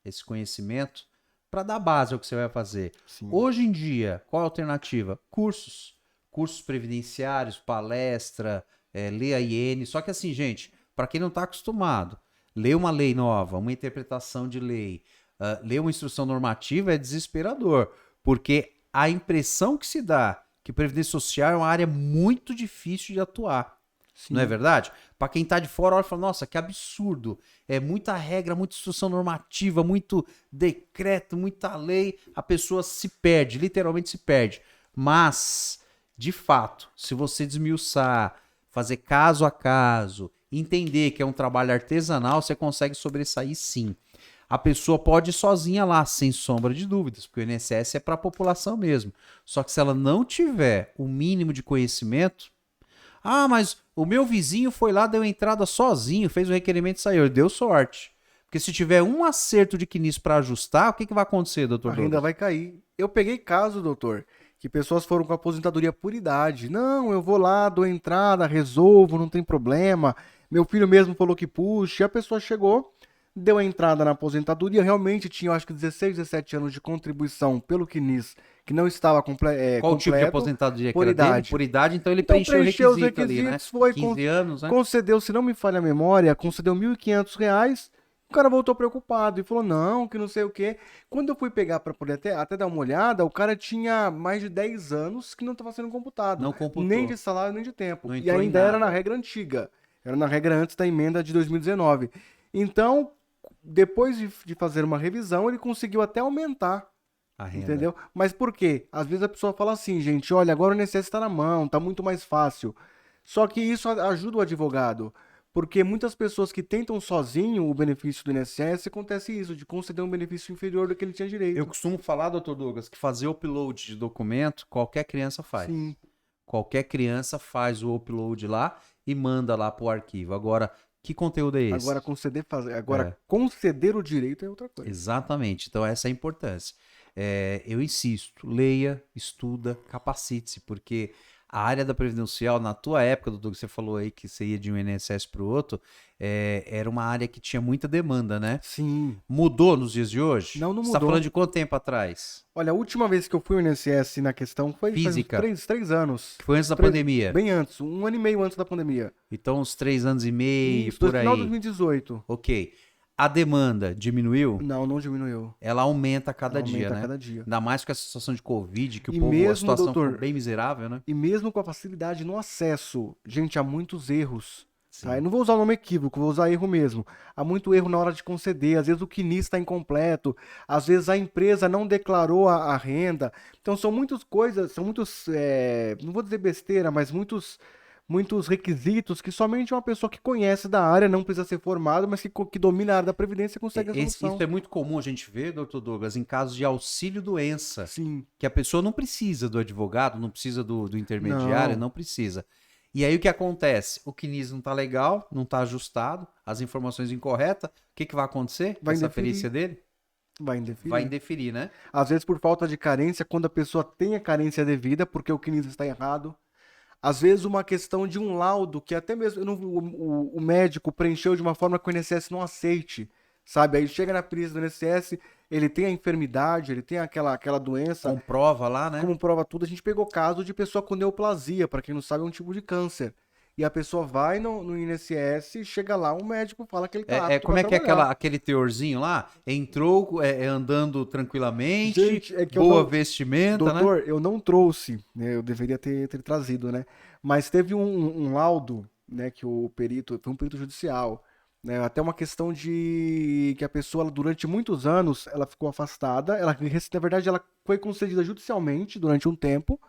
esse conhecimento para dar base ao que você vai fazer. Sim. Hoje em dia, qual a alternativa? Cursos. Cursos previdenciários, palestra, ler a IN. Só que assim, gente, para quem não está acostumado, ler uma lei nova, uma interpretação de lei, ler uma instrução normativa é desesperador, porque a impressão que se dá que Previdência Social é uma área muito difícil de atuar. Sim. Não é verdade? Para quem tá de fora, olha e fala, nossa, que absurdo. É muita regra, muita instrução normativa, muito decreto, muita lei. A pessoa se perde, literalmente se perde. Mas, de fato, se você desmiuçar, fazer caso a caso, entender que é um trabalho artesanal, você consegue sobressair sim. A pessoa pode ir sozinha lá, sem sombra de dúvidas, porque o INSS é para a população mesmo. Só que se ela não tiver o mínimo de conhecimento, mas o meu vizinho foi lá, deu entrada sozinho, fez o requerimento e saiu. Deu sorte. Porque se tiver um acerto de CNIS para ajustar, o que vai acontecer, doutor A renda vai cair. Eu peguei caso, doutor, que pessoas foram com aposentadoria por idade. Não, eu vou lá, dou entrada, resolvo, não tem problema. Meu filho mesmo falou que puxa. E a pessoa chegou, deu a entrada na aposentadoria, realmente tinha, eu acho que 16, 17 anos de contribuição pelo CNIS, que não estava Qual completo. o tipo de aposentadoria que por era idade. dele? Por idade, então ele Então preencheu o preencheu os requisito ali, né? requisitos, foi 15 anos, né? concedeu, se não me falha a memória, concedeu R$ 1.500. O cara voltou preocupado e falou, não, que não sei o quê. Quando eu fui pegar para poder até dar uma olhada, o cara tinha mais de 10 anos que não estava sendo computado. Não computou. Nem de salário, nem de tempo. Não E entrou em ainda era nada. na regra antiga. Era na regra antes da emenda de 2019. Então, depois de fazer uma revisão, ele conseguiu até aumentar. A renda. Entendeu? Mas por quê? Às vezes a pessoa fala assim, gente, olha, agora o INSS está na mão, tá muito mais fácil. Só que isso ajuda o advogado. Porque muitas pessoas que tentam sozinho o benefício do INSS, acontece isso, de conceder um benefício inferior do que ele tinha direito. Eu costumo falar, doutor Douglas, que fazer upload de documento, qualquer criança faz. Sim. Qualquer criança faz o upload lá e manda lá pro arquivo. Agora, que conteúdo é esse? Agora, conceder o direito é outra coisa. Exatamente. Então, essa é a importância. Eu insisto, leia, estuda, capacite-se, porque a área da previdencial, na tua época, doutor, que você falou aí que você ia de um INSS para o outro, era uma área que tinha muita demanda, né? Sim. Mudou nos dias de hoje? Não Você mudou. está falando de quanto tempo atrás? Olha, a última vez que eu fui ao INSS na questão foi Física. faz uns 3 anos. Que foi antes da pandemia. Bem antes, 1 ano e meio antes da pandemia. Então, uns 3 anos e meio, Isso, por final de aí. 2018. Ok. A demanda diminuiu? Não diminuiu. Ela aumenta a cada dia, Aumenta né? a cada dia. Ainda mais com essa situação de Covid, que E o povo, a mesmo, situação doutor, ficou bem miserável, né? E mesmo com a facilidade no acesso, gente, há muitos erros. Sim. Tá? Eu não vou usar o nome equívoco, vou usar erro mesmo. Há muito erro na hora de conceder, às vezes o CNIS está incompleto, às vezes a empresa não declarou a renda. Então são muitas coisas, são muitos, não vou dizer besteira, mas muitos requisitos que somente uma pessoa que conhece da área, não precisa ser formado, mas que domina a área da Previdência consegue a solução. Isso é muito comum a gente ver, doutor Douglas, em casos de auxílio-doença. Sim. Que a pessoa não precisa do advogado, não precisa do intermediário, não precisa. E aí o que acontece? O CNIS não tá legal, não tá ajustado, as informações incorretas, o que vai acontecer com essa perícia dele? Vai indeferir. Vai indeferir, né? Às vezes por falta de carência, quando a pessoa tem a carência devida, porque o CNIS está errado. Às vezes uma questão de um laudo que até mesmo o médico preencheu de uma forma que o INSS não aceite, sabe? Aí chega na perícia do INSS, ele tem a enfermidade, ele tem aquela doença. Comprova lá, né? Como prova tudo, a gente pegou caso de pessoa com neoplasia, para quem não sabe é um tipo de câncer. E a pessoa vai no INSS, chega lá, um médico fala que ele tá apto como é pra que é trabalhar. aquele teorzinho lá? Entrou andando tranquilamente, Gente, é que boa vestimenta, né? Doutor, eu não trouxe, né? Eu deveria ter trazido, né? Mas teve um laudo, né? Que o perito, foi um perito judicial, né? Até uma questão de que a pessoa, durante muitos anos, ela ficou afastada. Na verdade, ela foi concedida judicialmente durante um tempo,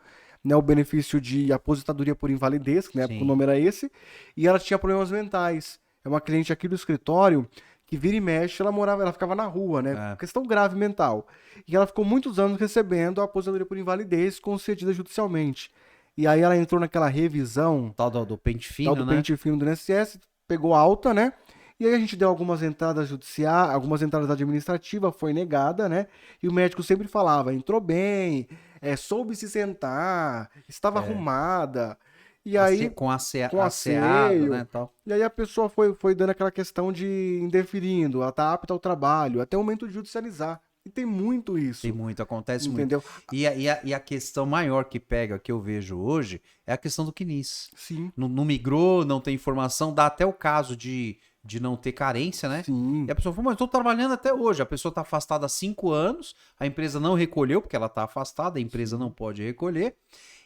né? O benefício de aposentadoria por invalidez, que na época o nome era esse, e ela tinha problemas mentais. É uma cliente aqui do escritório que vira e mexe, ela ficava na rua, né? É. Questão grave mental. E ela ficou muitos anos recebendo a aposentadoria por invalidez concedida judicialmente. E aí ela entrou naquela revisão, Tal do pente tal fino, do né? pente fino do INSS, pegou alta, né? E aí a gente deu algumas entradas judiciais, algumas entradas administrativas, foi negada, né? E o médico sempre falava, entrou bem, soube se sentar, estava arrumada. E aí, Com com asseado, né, asseio. tal. E aí a pessoa foi dando aquela questão de indeferindo, ela tá apta ao trabalho, até o momento de judicializar. E tem muito Tem isso, muito, acontece muito. entendeu? E a questão maior que pega, que eu vejo hoje, é a questão do CNIS. Sim, Não migrou, não tem informação, dá até o caso de não ter carência, né? sim. E a pessoa fala, mas eu tô trabalhando até hoje. A pessoa tá afastada há 5 anos, a empresa não recolheu, porque ela tá afastada, a empresa não pode recolher.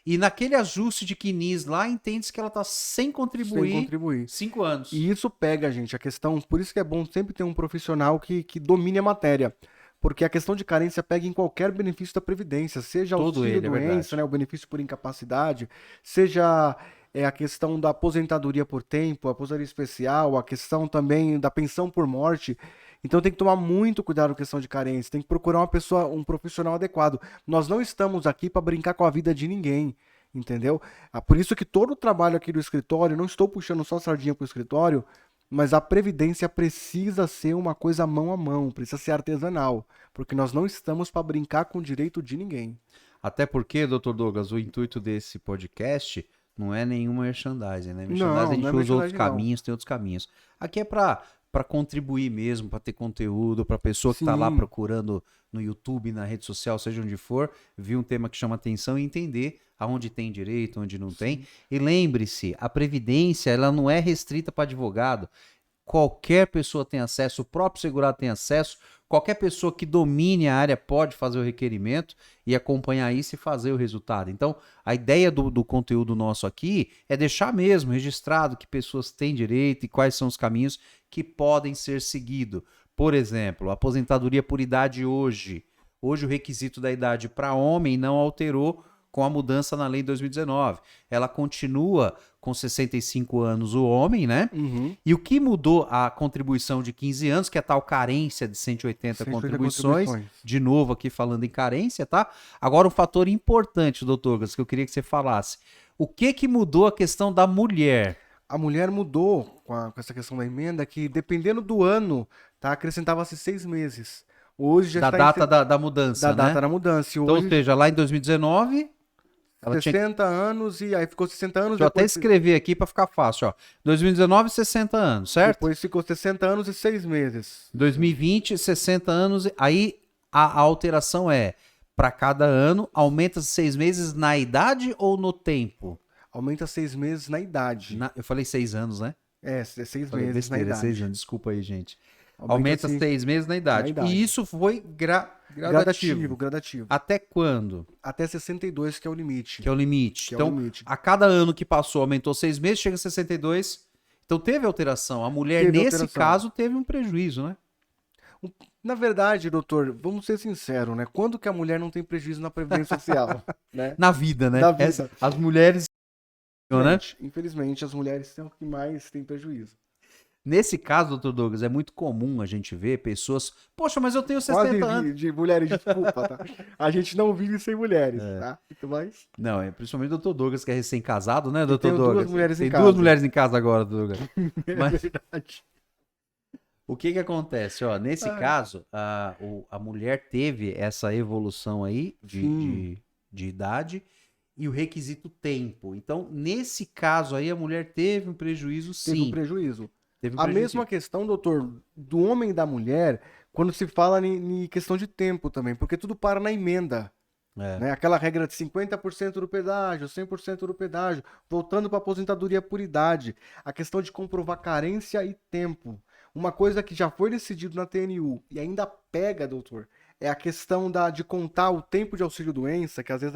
E naquele ajuste de CNIS lá, entende-se que ela tá sem contribuir, Sem contribuir. 5 anos. E isso pega, gente, a questão, por isso que é bom sempre ter um profissional que domine a matéria. Porque a questão de carência pega em qualquer benefício da Previdência, seja Todo ele, é auxílio-doença, verdade. né, o benefício por incapacidade, seja a questão da aposentadoria por tempo, a aposentadoria especial, a questão também da pensão por morte. Então tem que tomar muito cuidado com a questão de carência, tem que procurar uma pessoa, um profissional adequado. Nós não estamos aqui para brincar com a vida de ninguém. Entendeu? Por isso que todo o trabalho aqui do escritório, não estou puxando só sardinha para o escritório, mas a previdência precisa ser uma coisa mão a mão, precisa ser artesanal, porque nós não estamos para brincar com o direito de ninguém. Até porque, doutor Douglas, o intuito desse podcast não é nenhuma merchandising, né? Merchandising a Não, gente não é usa outros merchandising, não. caminhos, tem outros caminhos. Aqui é para contribuir mesmo, para ter conteúdo, para pessoa que está lá Sim, procurando no YouTube, na rede social, seja onde for, vir um tema que chama atenção e entender aonde tem direito, onde não tem. E lembre-se, a previdência, ela não é restrita para advogado. Qualquer pessoa tem acesso, o próprio segurado tem acesso, qualquer pessoa que domine a área pode fazer o requerimento e acompanhar isso e fazer o resultado. Então, a ideia do conteúdo nosso aqui é deixar mesmo registrado que pessoas têm direito e quais são os caminhos que podem ser seguidos. Por exemplo, a aposentadoria por idade hoje. Hoje o requisito da idade para homem não alterou com a mudança na lei de 2019. Ela continua com 65 anos o homem, né? uhum. E o que mudou a contribuição de 15 anos, que é a tal carência de 180 contribuições, de novo aqui falando em carência, tá? Agora um fator importante, doutor Douglas, que eu queria que você falasse. O que mudou a questão da mulher? A mulher mudou com essa questão da emenda, que dependendo do ano, tá, acrescentava-se 6 meses. Hoje já Da está data da mudança, da né? data da mudança. E Então, ou hoje, seja, lá em 2019, ela tinha 60 anos, e aí ficou 60 anos, Deixa eu até depois, escrever aqui para ficar fácil, ó. 2019, 60 anos, certo? depois ficou 60 anos e 6 meses. 2020, 60 anos. Aí a alteração é, para cada ano, aumenta 6 meses na idade ou no tempo? Aumenta 6 meses na idade. Eu falei 6 anos, né? É 6 Falei meses na besteira, 6 idade. anos. Desculpa aí, gente. Aumenta Aumenta 6 meses na idade. idade. E isso foi gradativo. Gradativo. Até quando? Até 62, que é o limite. Que é o limite. Que é o Então, limite. a cada ano que passou, aumentou 6 meses, chega a 62. Então, teve alteração. A mulher, Teve nesse alteração. caso, teve um prejuízo, né? Na verdade, doutor, vamos ser sinceros, né? Quando que a mulher não tem prejuízo na Previdência Social? Né? Na vida, né? Na vida. As mulheres, né? Infelizmente, as mulheres são o que mais têm prejuízo. Nesse caso, doutor Douglas, é muito comum a gente ver pessoas. Poxa, mas eu tenho 60 Quase anos. de mulheres, desculpa, tá? A gente não vive sem mulheres, tá? Muito mais. Não, é principalmente o doutor Douglas, que é recém-casado, né, Eu doutor tenho Douglas? duas mulheres em Tem casa. duas mulheres em casa agora, doutor Douglas. É Mas verdade. o que acontece? Ó, nesse caso, a mulher teve essa evolução aí de idade e o requisito tempo. Então, nesse caso aí, a mulher teve um prejuízo, sim. Teve um prejuízo. Teve um A prejuízo. mesma questão, doutor, do homem e da mulher, quando se fala em questão de tempo também, porque tudo para na emenda. É. Né? Aquela regra de 50% do pedágio, 100% do pedágio, voltando para a aposentadoria por idade. A questão de comprovar carência e tempo. Uma coisa que já foi decidido na TNU e ainda pega, doutor, é a questão de contar o tempo de auxílio-doença, que às vezes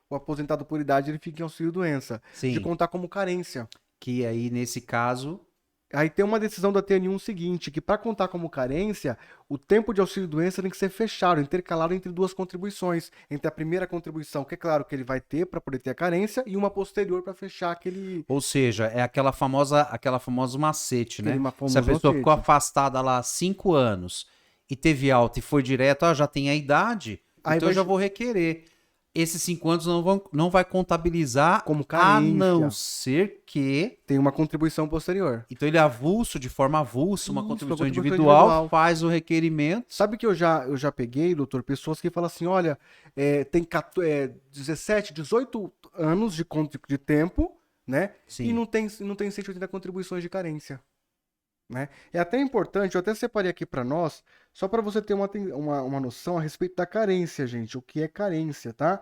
o aposentado por idade ele fica em auxílio-doença, Sim. de contar como carência. Que aí, nesse caso, Aí tem uma decisão da TN1 seguinte, que para contar como carência, o tempo de auxílio-doença tem que ser fechado, intercalado entre duas contribuições. Entre a primeira contribuição, que é claro que ele vai ter para poder ter a carência, e uma posterior para fechar Ou seja, é aquela famosa macete, né? Se a famoso pessoa ficou macete. afastada lá 5 anos e teve alta e foi direto, já tem a idade, Aí então eu vai já vou requerer. Esses 5 anos não vai contabilizar, como a não carência. ser que... Tem uma contribuição posterior. Então ele é avulso, de forma avulsa, uma Isso, contribuição uma contribuição individual, faz o requerimento. Sabe que eu já peguei, doutor, pessoas que falam assim, olha, tem 17, 18 anos de tempo, né? Sim. E não tem 180 contribuições de carência. Né? É até importante, eu até separei aqui para nós, só para você ter uma noção a respeito da carência, gente, o que é carência, tá?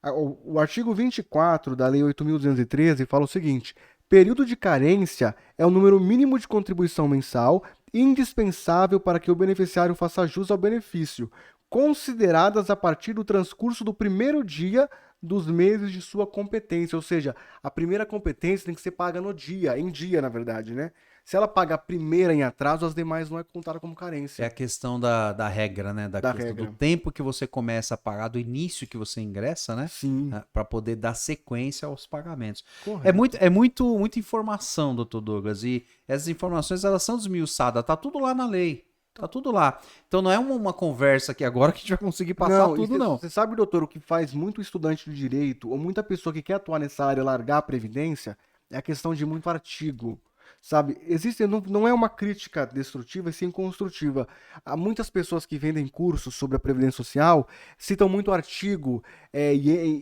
O artigo 24 da Lei 8.213 fala o seguinte: período de carência é o número mínimo de contribuição mensal indispensável para que o beneficiário faça jus ao benefício, consideradas a partir do transcurso do primeiro dia dos meses de sua competência, ou seja, a primeira competência tem que ser paga no dia, em dia, na verdade, né? Se ela paga a primeira em atraso, as demais não é contada como carência. É a questão da regra, né? Da questão regra. do tempo que você começa a pagar, do início que você ingressa, né? Sim. Para poder dar sequência aos pagamentos. Correto. Muita informação, doutor Douglas. E essas informações, elas são desmiuçadas. Tá tudo lá na lei. Tá tudo lá. Então não é uma conversa aqui agora que a gente vai conseguir passar tudo, não. Você sabe, doutor, o que faz muito estudante de direito, ou muita pessoa que quer atuar nessa área largar a previdência, é a questão de muito artigo. Sabe, não é uma crítica destrutiva, e sim construtiva. Há muitas pessoas que vendem cursos sobre a Previdência Social, citam muito artigo,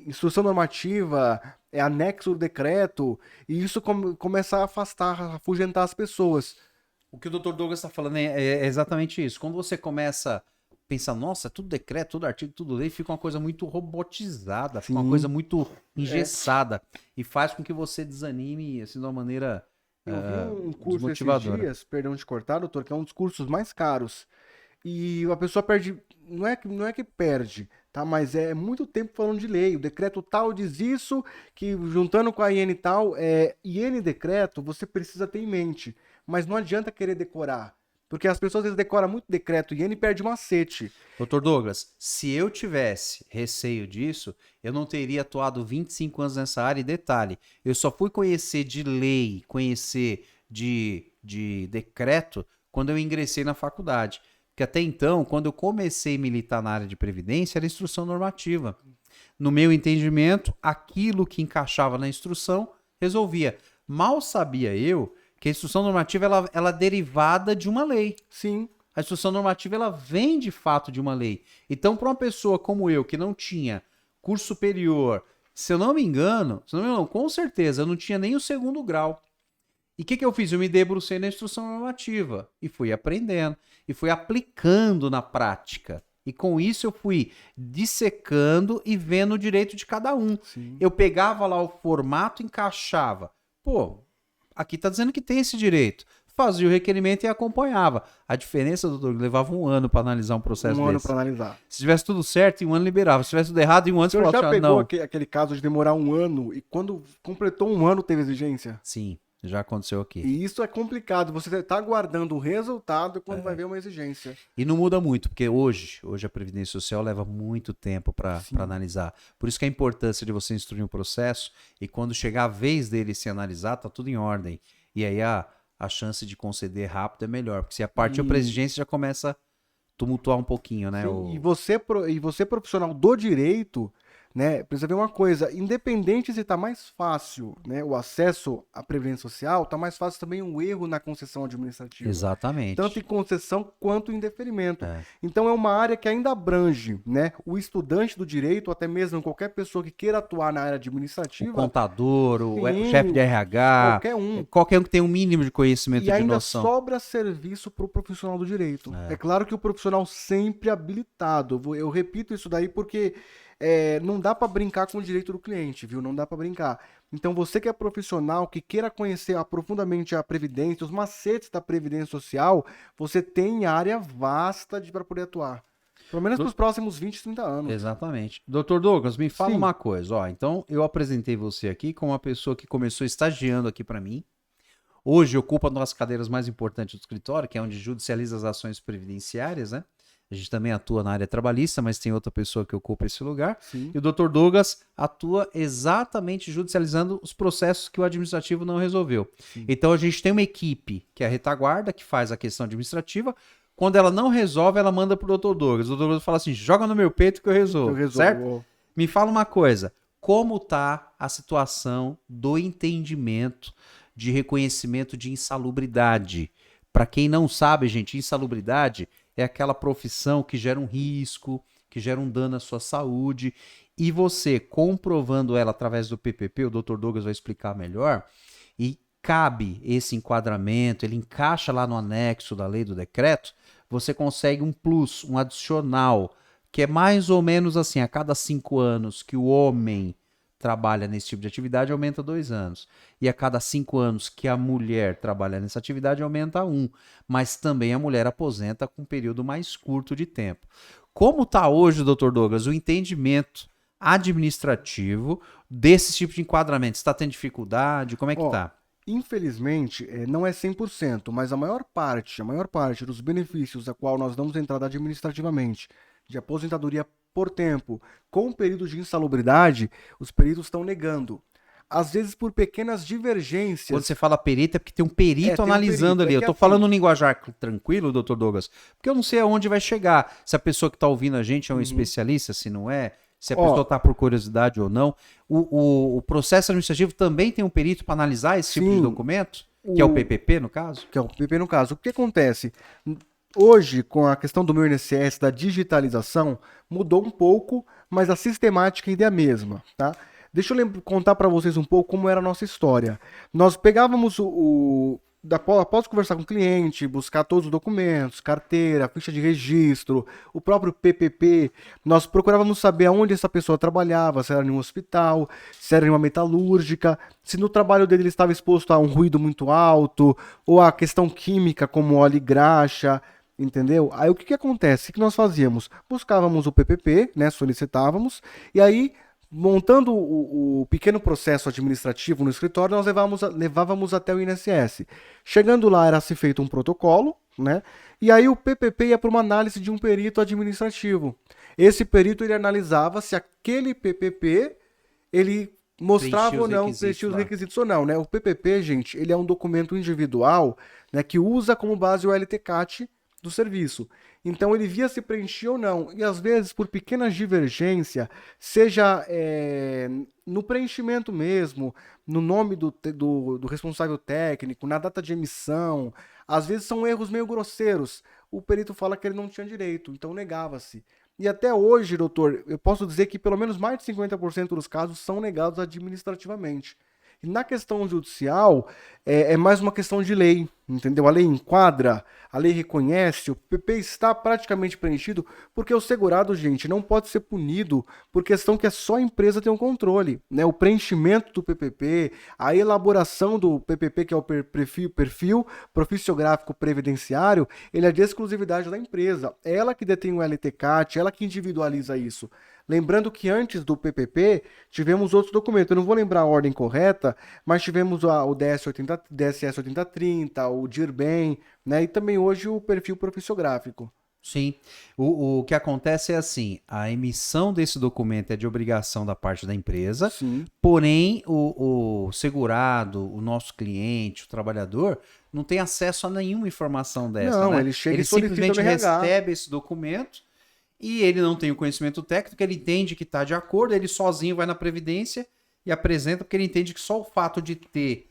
instrução normativa, anexo do decreto, e isso começa a afastar, a afugentar as pessoas. O que o Dr. Douglas está falando é exatamente isso. Quando você começa a pensar, nossa, é tudo decreto, tudo artigo, tudo lei, fica uma coisa muito robotizada, fica uma coisa muito engessada, e faz com que você desanime assim, de uma maneira... Eu vi um curso esses dias, perdão de cortar, doutor, que é um dos cursos mais caros. E a pessoa perde, não é que perde, tá? Mas é muito tempo falando de lei. O decreto tal diz isso, que juntando com a IN tal, IN decreto, você precisa ter em mente. Mas não adianta querer decorar. Porque as pessoas às vezes decoram muito decreto IN e perde o macete. Doutor Douglas, se eu tivesse receio disso, eu não teria atuado 25 anos nessa área. E detalhe, eu só fui conhecer de lei, conhecer de decreto, quando eu ingressei na faculdade. Porque até então, quando eu comecei a militar na área de previdência, era instrução normativa. No meu entendimento, aquilo que encaixava na instrução, resolvia. Mal sabia eu que a instrução normativa ela é derivada de uma lei. Sim. A instrução normativa ela vem de fato de uma lei. Então, para uma pessoa como eu, que não tinha curso superior, se eu não me engano, com certeza, eu não tinha nem o 2º grau. E o que eu fiz? Eu me debrucei na instrução normativa e fui aprendendo, e fui aplicando na prática. E com isso eu fui dissecando e vendo o direito de cada um. Sim. Eu pegava lá o formato, encaixava. Pô, aqui tá dizendo que tem esse direito. Fazia o requerimento e acompanhava. A diferença, doutor, levava 1 ano para analisar um processo desse. 1 ano para analisar. Se tivesse tudo certo, em 1 ano liberava. Se tivesse tudo errado, em 1 ano você falava, já pegou não. aquele caso de demorar 1 ano e quando completou 1 ano teve exigência? Sim, já aconteceu aqui. E isso é complicado. Você está aguardando o resultado quando vai ver uma exigência. E não muda muito, porque hoje a Previdência Social leva muito tempo para analisar. Por isso que a importância de você instruir um processo e quando chegar a vez dele se analisar, tá tudo em ordem. E aí a chance de conceder rápido é melhor, porque se a partir para exigência já começa a tumultuar um pouquinho, né? E você profissional do direito, né, precisa ver uma coisa, independente se está mais fácil, né, o acesso à Previdência Social, está mais fácil também um erro na concessão administrativa. Exatamente. Tanto em concessão quanto em deferimento. Então é uma área que ainda abrange, né, o estudante do direito, até mesmo qualquer pessoa que queira atuar na área administrativa. O contador, o chefe de RH, qualquer um que tenha um mínimo de conhecimento e de noção. E ainda sobra serviço para o profissional do direito. É claro que o profissional sempre habilitado, eu repito isso daí porque não dá para brincar com o direito do cliente, viu? Não dá para brincar. Então você que é profissional, que queira conhecer profundamente a Previdência, os macetes da Previdência Social, você tem área vasta para poder atuar. Pelo menos nos próximos 20, 30 anos. Exatamente. Doutor Douglas, me fala uma coisa. Ó, então, eu apresentei você aqui como uma pessoa que começou estagiando aqui para mim. hoje ocupa uma das cadeiras mais importantes do escritório, que é onde judicializa as ações previdenciárias, né? A gente também atua na área trabalhista, mas tem outra pessoa que ocupa esse lugar. Sim. E o Dr. Douglas atua exatamente judicializando os processos que o administrativo não resolveu. Sim. Então a gente tem uma equipe, que é a retaguarda, que faz a questão administrativa. Quando ela não resolve, ela manda pro Dr. Douglas. O Dr. Douglas fala assim, joga no meu peito que eu resolvo. Certo? Me fala uma coisa, como tá a situação do entendimento de reconhecimento de insalubridade? Para quem não sabe, gente, insalubridade é aquela profissão que gera um risco, que gera um dano à sua saúde, e você comprovando ela através do PPP, o Dr. Douglas vai explicar melhor, e cabe esse enquadramento, ele encaixa lá no anexo da lei do decreto, você consegue um plus, um adicional, que é mais ou menos assim, a cada 5 anos que o homem trabalha nesse tipo de atividade, aumenta 2 anos. E a cada 5 anos que a mulher trabalha nessa atividade, aumenta 1. Mas também a mulher aposenta com um período mais curto de tempo. Como está hoje, Dr. Douglas, o entendimento administrativo desse tipo de enquadramento? Está tendo dificuldade? Como é que está? Infelizmente, não é 100%, mas a maior parte dos benefícios a qual nós damos entrada administrativamente, de aposentadoria por tempo, com o período de insalubridade, os peritos estão negando. Às vezes por pequenas divergências. Quando você fala perito, é porque tem um perito analisando ali. Eu tô falando um linguajar tranquilo, doutor Douglas, porque eu não sei aonde vai chegar. Se a pessoa que tá ouvindo a gente é um especialista, se não é, se a pessoa tá por curiosidade ou não. O processo administrativo também tem um perito para analisar esse tipo de documento? Que é o PPP, no caso? Que é o PPP, no caso. O que acontece? Hoje, com a questão do meu INSS, da digitalização, mudou um pouco, mas a sistemática ainda é a mesma, tá? Deixa eu contar para vocês um pouco como era a nossa história. Nós pegávamos após conversar com o cliente, buscar todos os documentos, carteira, ficha de registro, o próprio PPP, nós procurávamos saber aonde essa pessoa trabalhava, se era em um hospital, se era em uma metalúrgica, se no trabalho dele ele estava exposto a um ruído muito alto, ou a questão química como óleo e graxa, entendeu? Aí o que acontece? O que nós fazíamos? Buscávamos o PPP, né, solicitávamos, e aí montando o pequeno processo administrativo no escritório, nós levávamos até o INSS. Chegando lá, era-se feito um protocolo, né? E aí o PPP ia para uma análise de um perito administrativo. Esse perito ele analisava se aquele PPP ele mostrava ou não, preenchia os requisitos ou não, né? O PPP, gente, ele é um documento individual, né, que usa como base o LTCAT do serviço. Então ele via se preenchia ou não. E às vezes, por pequenas divergências, seja no preenchimento mesmo, no nome do responsável técnico, na data de emissão, às vezes são erros meio grosseiros. O perito fala que ele não tinha direito, então negava-se. E até hoje, doutor, eu posso dizer que pelo menos mais de 50% dos casos são negados administrativamente. E na questão judicial, é mais uma questão de lei, entendeu? A lei enquadra, a lei reconhece, o PPP está praticamente preenchido, porque o segurado, gente, não pode ser punido por questão que é só a empresa ter um controle, né? O preenchimento do PPP, a elaboração do PPP, que é o perfil profissiográfico previdenciário, ele é de exclusividade da empresa. É ela que detém o LTCAT, ela que individualiza isso. Lembrando que antes do PPP, tivemos outros documentos. Eu não vou lembrar a ordem correta, mas tivemos o DSS 8030, o DIRBEM, né? E também hoje o perfil profissiográfico. Sim. O que acontece é assim, a emissão desse documento é de obrigação da parte da empresa, Sim. Porém o segurado, o nosso cliente, o trabalhador, não tem acesso a nenhuma informação dessa, Não, né? ele chega Ele e solicita simplesmente o RH. recebe esse documento e ele não tem o conhecimento técnico, ele entende que está de acordo, ele sozinho vai na Previdência e apresenta, porque ele entende que só o fato de ter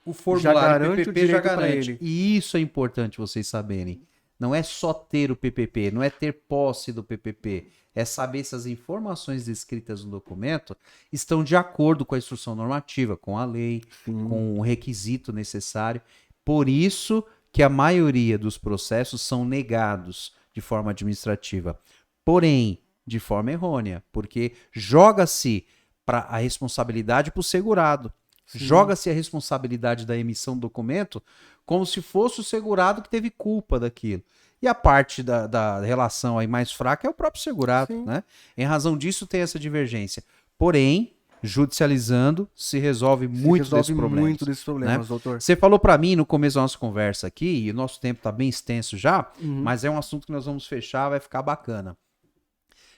o formulário PPP já garante. E isso é importante vocês saberem. Não é só ter o PPP, não é ter posse do PPP, é saber se as informações descritas no documento estão de acordo com a instrução normativa, com a lei, com o requisito necessário. Por isso que a maioria dos processos são negados de forma administrativa. Porém, de forma errônea, porque joga-se a responsabilidade para o segurado. Joga-se a responsabilidade da emissão do documento como se fosse o segurado que teve culpa daquilo. E a parte da relação aí mais fraca é o próprio segurado, né? Em razão disso tem essa divergência. Porém, Judicializando se resolve muito resolve desses problemas. muito desses problemas, doutor. Você falou para mim no começo da nossa conversa aqui, e o nosso tempo está bem extenso já, Uhum. mas é um assunto que nós vamos fechar, vai ficar bacana.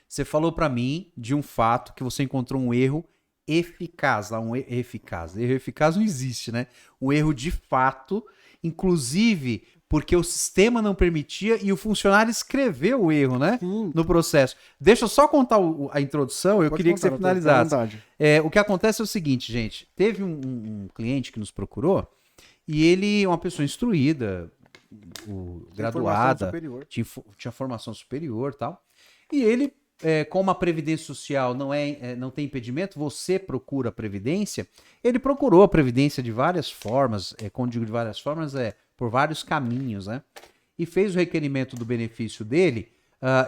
Você falou para mim de um fato que você encontrou um erro eficaz, lá um erro eficaz não existe, né? Um erro de fato, inclusive porque o sistema não permitia e o funcionário escreveu o erro, né? Sim. No processo. Deixa eu só contar a introdução, eu Pode queria contar, que você doutor, fica à finalizasse. vontade. O que acontece é o seguinte, gente, teve um cliente que nos procurou e ele é uma pessoa instruída, Formação graduada, superior. tinha formação superior e tal, e ele, como a Previdência Social não tem impedimento, você procura a Previdência, ele procurou a Previdência de várias formas, quando digo de várias formas, por vários caminhos, né? E fez o requerimento do benefício dele,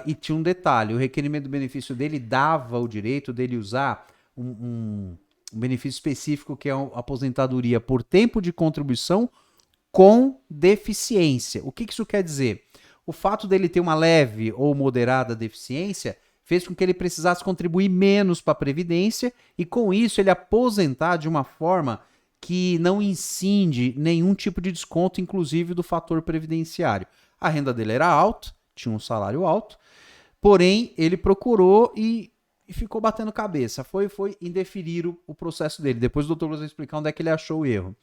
e tinha um detalhe, o requerimento do benefício dele dava o direito dele usar um benefício específico que é a aposentadoria por tempo de contribuição com deficiência. O que isso quer dizer? O fato dele ter uma leve ou moderada deficiência fez com que ele precisasse contribuir menos para a Previdência e, com isso, ele aposentar de uma forma que não incide nenhum tipo de desconto, inclusive do fator previdenciário. A renda dele era alta, tinha um salário alto, porém, ele procurou e ficou batendo cabeça. Foi indeferir o processo dele. Depois o doutor vai explicar onde é que ele achou o erro.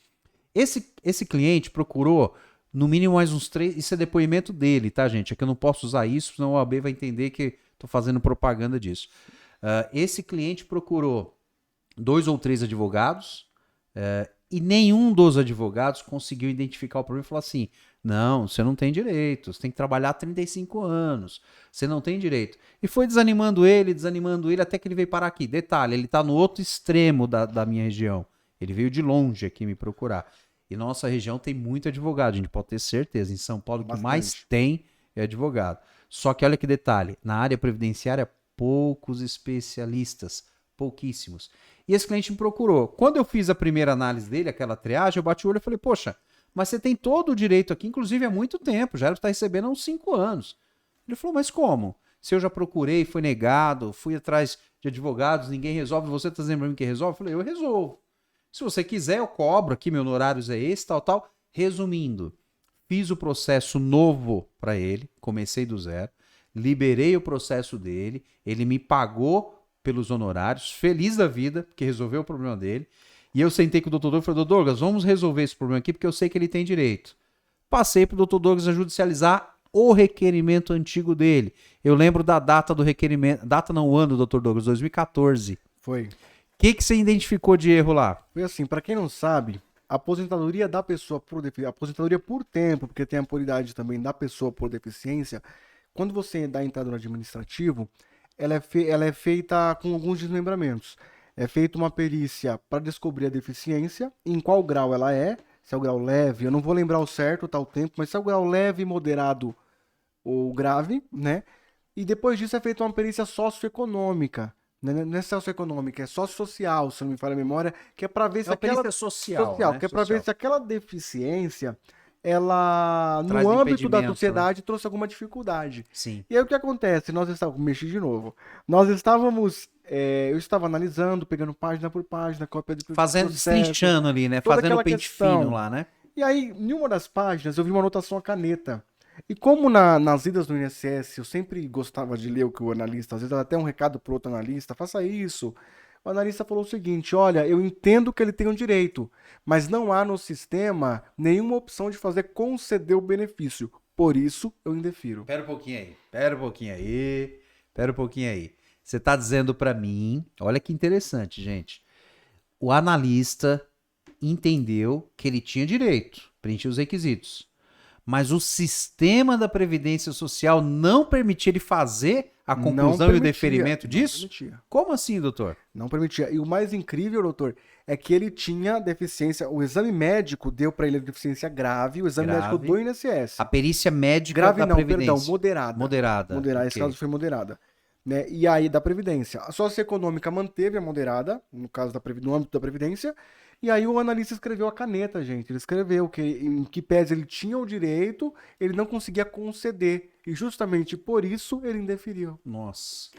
Esse cliente procurou no mínimo mais uns 3. Isso é depoimento dele, tá, gente? É que eu não posso usar isso, senão o OAB vai entender que estou fazendo propaganda disso. Esse cliente procurou 2 ou 3 advogados e nenhum dos advogados conseguiu identificar o problema e falou assim: não, você não tem direito, você tem que trabalhar 35 anos, você não tem direito. E foi desanimando ele, até que ele veio parar aqui. Detalhe, ele está no outro extremo da minha região. Ele veio de longe aqui me procurar. E nossa região tem muito advogado, a gente pode ter certeza. Em São Paulo, o que mais tem é advogado. Só que olha que detalhe, na área previdenciária, poucos especialistas, pouquíssimos. E esse cliente me procurou. Quando eu fiz a primeira análise dele, aquela triagem, eu bati o olho e falei, poxa, mas você tem todo o direito aqui, inclusive há muito tempo, já está recebendo há uns 5 anos. Ele falou, mas como? Se eu já procurei, foi negado, fui atrás de advogados, ninguém resolve, você está dizendo para mim que resolve? Eu falei, eu resolvo. Se você quiser, eu cobro aqui, meu horário é esse, tal. Resumindo, fiz o processo novo para ele, comecei do zero, liberei o processo dele, ele me pagou pelos honorários, feliz da vida, porque resolveu o problema dele. E eu sentei com o Dr. Douglas e falei, Dr. Douglas, vamos resolver esse problema aqui, porque eu sei que ele tem direito. Passei para o Dr. Douglas a judicializar o requerimento antigo dele. Eu lembro da data do requerimento, data não, o ano, Dr. Douglas, 2014. Foi. O que você identificou de erro lá? Foi assim, para quem não sabe, a aposentadoria da pessoa por deficiência, aposentadoria por tempo, porque tem a prioridade também da pessoa por deficiência, quando você dá entrada no administrativo, ela é feita com alguns desmembramentos. É feita uma perícia para descobrir a deficiência, em qual grau ela é, se é o grau leve, eu não vou lembrar o certo, tá o tempo, mas se é o grau leve, moderado ou grave, né? E depois disso é feita uma perícia socioeconômica. Não é socioeconômica, é sociosocial, se não me falha a memória, que é para ver se aquela social, né? que é para ver se aquela deficiência ela Traz no âmbito da impedimento, sociedade trouxe alguma dificuldade. Sim. E aí o que acontece? Nós estávamos mexi de novo. Nós estávamos eu estava analisando, pegando página por página, cópia de Fazendo, destrinchando ali, né? toda Fazendo aquela o pente questão. fino lá, né? E aí, em uma das páginas, eu vi uma anotação à caneta. E como nas idas do INSS, eu sempre gostava de ler o que o analista, às vezes até um recado para outro analista, faça isso. O analista falou o seguinte, olha, eu entendo que ele tem um direito, mas não há no sistema nenhuma opção de fazer conceder o benefício. Por isso, eu indefiro. Pera um pouquinho aí. Você está dizendo para mim, olha que interessante, gente. O analista entendeu que ele tinha direito, preencher os requisitos. Mas o sistema da Previdência Social não permitia ele fazer a conclusão e o deferimento disso? Não permitia. Como assim, doutor? Não permitia. E o mais incrível, doutor, é que ele tinha deficiência, o exame médico deu para ele deficiência grave, o exame médico do INSS. A perícia médica grave da não, Previdência. perdão, moderada. Moderada. Moderada, esse caso foi moderada. Né? E aí da Previdência. A socioeconômica manteve a moderada, no caso no âmbito da Previdência, e aí o analista escreveu a caneta, gente. Ele escreveu que em que pese ele tinha o direito, ele não conseguia conceder. E justamente por isso ele indeferiu. Nossa.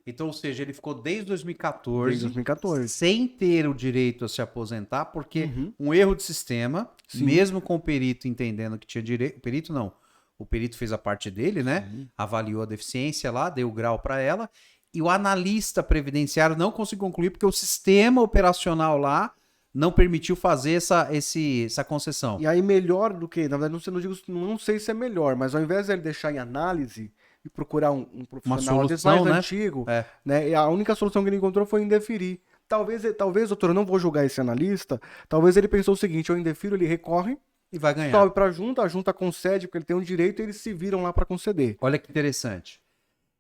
Então, ou seja, ele ficou desde 2014, Desde 2014. sem ter o direito a se aposentar, porque Uhum. um erro de sistema, Sim. mesmo com o perito entendendo que tinha direito, o perito não, o perito fez a parte dele, né? Sim. Avaliou a deficiência lá, deu o grau para ela, e o analista previdenciário não conseguiu concluir porque o sistema operacional lá não permitiu fazer essa concessão. E aí, melhor do que, na verdade, não sei se é melhor, mas ao invés de ele deixar em análise e procurar um profissional às vezes solução, mais né? antigo, É. né? E a única solução que ele encontrou foi indeferir. Talvez, doutor, eu não vou julgar esse analista. Talvez ele pensou o seguinte: eu indefiro, ele recorre, E vai ganhar. sobe para a junta concede, porque ele tem um direito e eles se viram lá para conceder. Olha que interessante.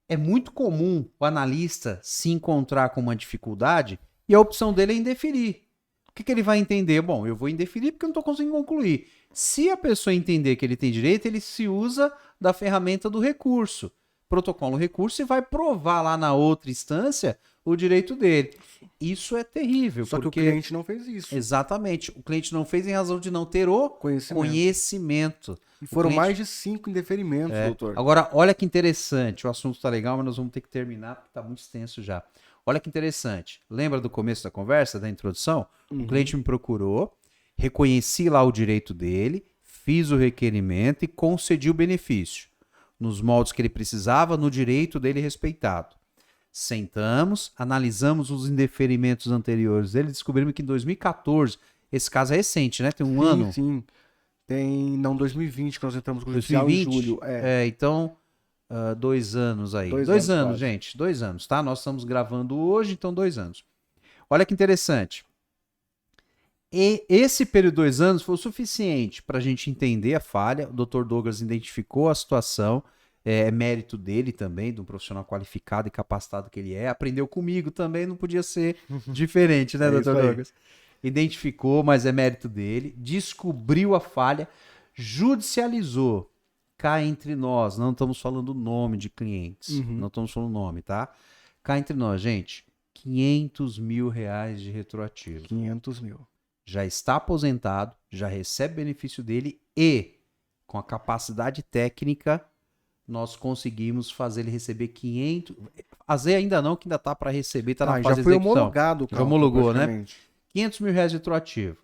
É muito comum o analista se encontrar com uma dificuldade e a opção dele é indeferir. O que ele vai entender? Bom, eu vou indeferir porque eu não estou conseguindo concluir. Se a pessoa entender que ele tem direito, ele se usa da ferramenta do recurso. Protocolo recurso e vai provar lá na outra instância o direito dele. Isso é terrível. Só porque... que o cliente não fez isso. Exatamente. O cliente não fez em razão de não ter o conhecimento. E foram cliente... mais de 5 indeferimentos, doutor. Agora, olha que interessante. O assunto está legal, mas nós vamos ter que terminar porque está muito extenso já. Olha que interessante. Lembra do começo da conversa, da introdução? O cliente me procurou, reconheci lá o direito dele, fiz o requerimento e concedi o benefício, nos moldes que ele precisava, no direito dele respeitado. Sentamos, analisamos os indeferimentos anteriores dele, descobrimos que em 2014, esse caso é recente, né? Tem um ano. Sim. Tem, não, 2020, que nós entramos com o judicial em julho. Então, 2 anos aí. 2 anos, gente. 2 anos, tá? Nós estamos gravando hoje, então 2 anos. Olha que interessante. E esse período de 2 anos foi o suficiente para a gente entender a falha. O Dr. Douglas identificou a situação. É mérito dele também, de um profissional qualificado e capacitado que ele é. Aprendeu comigo também, não podia ser diferente, né, Dr. Douglas? Identificou, mas é mérito dele. Descobriu a falha, judicializou. Cá entre nós, não estamos falando o nome de clientes, não estamos falando o nome, tá? Cá entre nós, gente, R$500 mil de retroativo. 500 mil. Já está aposentado, já recebe benefício dele e, com a capacidade técnica, nós conseguimos fazer ele receber 500... Fazer ainda não, que ainda está para receber, está na fase de execução. Já foi homologado o cálculo, já homologou, né? R$500 mil retroativo.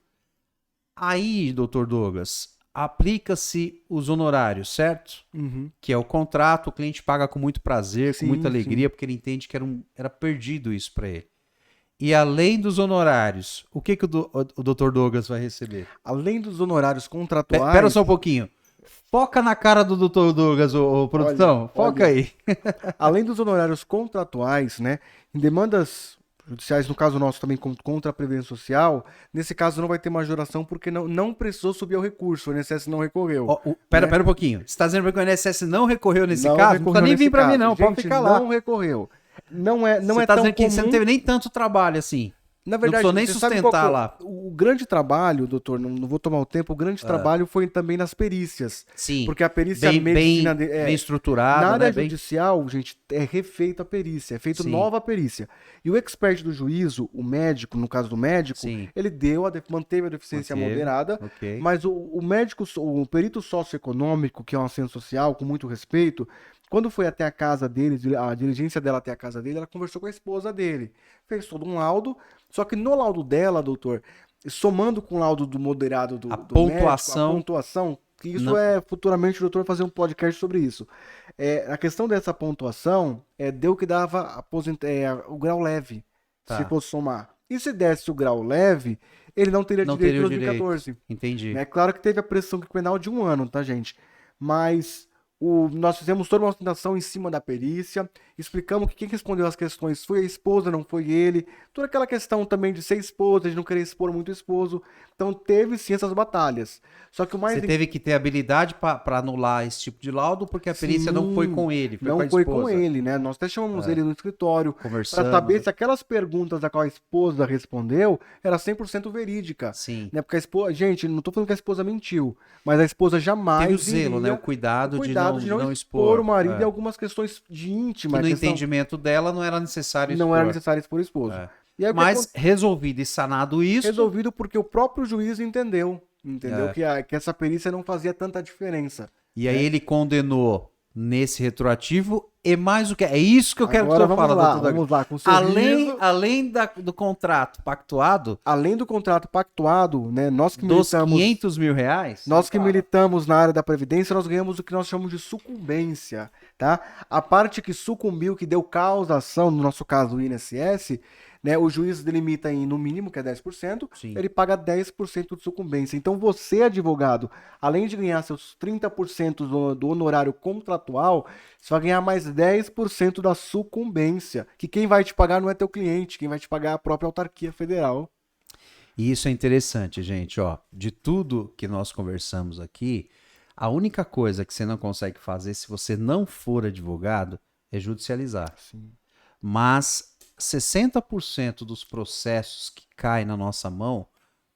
Aí, doutor Douglas, aplica-se os honorários, certo? Que é o contrato, o cliente paga com muito prazer, com muita alegria, porque ele entende que era perdido isso para ele. E além dos honorários, o que o doutor Douglas vai receber? Além dos honorários contratuais... Pera só um pouquinho. Foca na cara do doutor Douglas, produção. Foca aí. Além dos honorários contratuais, né? Em demandas judiciais, no caso nosso também contra a Previdência Social, nesse caso não vai ter majoração porque não precisou subir ao recurso, o INSS não recorreu. Pera um pouquinho. Você está dizendo que o INSS não recorreu nesse caso? Não precisa nem vir para mim não, pode ficar lá. Não recorreu. Não é você tá dizendo que você não teve nem tanto trabalho assim. Na verdade, não precisou nem sustentar lá. O grande trabalho, doutor, não vou tomar o tempo, o grande trabalho foi também nas perícias. Sim. Porque a perícia medicina... Bem estruturada. Na área judicial, gente, é refeita a perícia, é feita nova perícia. E o expert do juízo, o médico, no caso do médico, ele manteve a deficiência moderada, mas o médico, o perito socioeconômico, que é um assistente social, com muito respeito... Quando foi até a casa dele, a diligência dela até a casa dele, ela conversou com a esposa dele. Fez todo um laudo, só que no laudo dela, doutor, somando com o laudo do moderado do pontuação, médico, a pontuação, que isso futuramente o doutor vai fazer um podcast sobre isso. A questão dessa pontuação deu que dava o grau leve, se fosse somar. E se desse o grau leve, ele não teria direito em 2014. Entendi. É claro que teve a pressão quinquenal de 1 ano, tá, gente? Mas... nós fizemos toda uma ostentação em cima da perícia, explicamos que quem respondeu as questões foi a esposa, não foi ele, toda aquela questão também de ser esposa, de não querer expor muito o esposo, então teve sim essas batalhas. Só que o mais... Você teve que ter habilidade para anular esse tipo de laudo, porque a perícia não foi com ele, foi não com a esposa. Foi com ele, né? Nós até chamamos ele no escritório para saber se aquelas perguntas a qual a esposa respondeu era 100% verídica. Sim. Né? Porque a esposa, gente, não tô falando que a esposa mentiu, mas a esposa jamais... Teve o zelo, né? O cuidado de não expor o marido em algumas questões de íntima. Que no entendimento dela não era necessário expor. Não era necessário expor o esposo. E aí, mas resolvido e sanado isso... Resolvido porque o próprio juiz entendeu que essa perícia não fazia tanta diferença. E aí ele condenou nesse retroativo é mais o que? É isso que eu quero que o senhor fale, doutor Douglas. Vamos lá, com sorriso. Além do contrato pactuado, Além do contrato pactuado, né, nós que dos militamos, 500 mil reais, nós que militamos na área da Previdência, nós ganhamos o que nós chamamos de sucumbência, tá? A parte que sucumbiu, que deu causa à ação, no nosso caso o INSS, né, o juiz delimita em, no mínimo, que é 10%, Sim. ele paga 10% de sucumbência. Então você, advogado, além de ganhar seus 30% do honorário contratual, você vai ganhar mais 10% da sucumbência, que quem vai te pagar não é teu cliente, quem vai te pagar é a própria autarquia federal. E isso é interessante, gente, ó. De tudo que nós conversamos aqui, a única coisa que você não consegue fazer se você não for advogado é judicializar. Sim. Mas 60% dos processos que caem na nossa mão,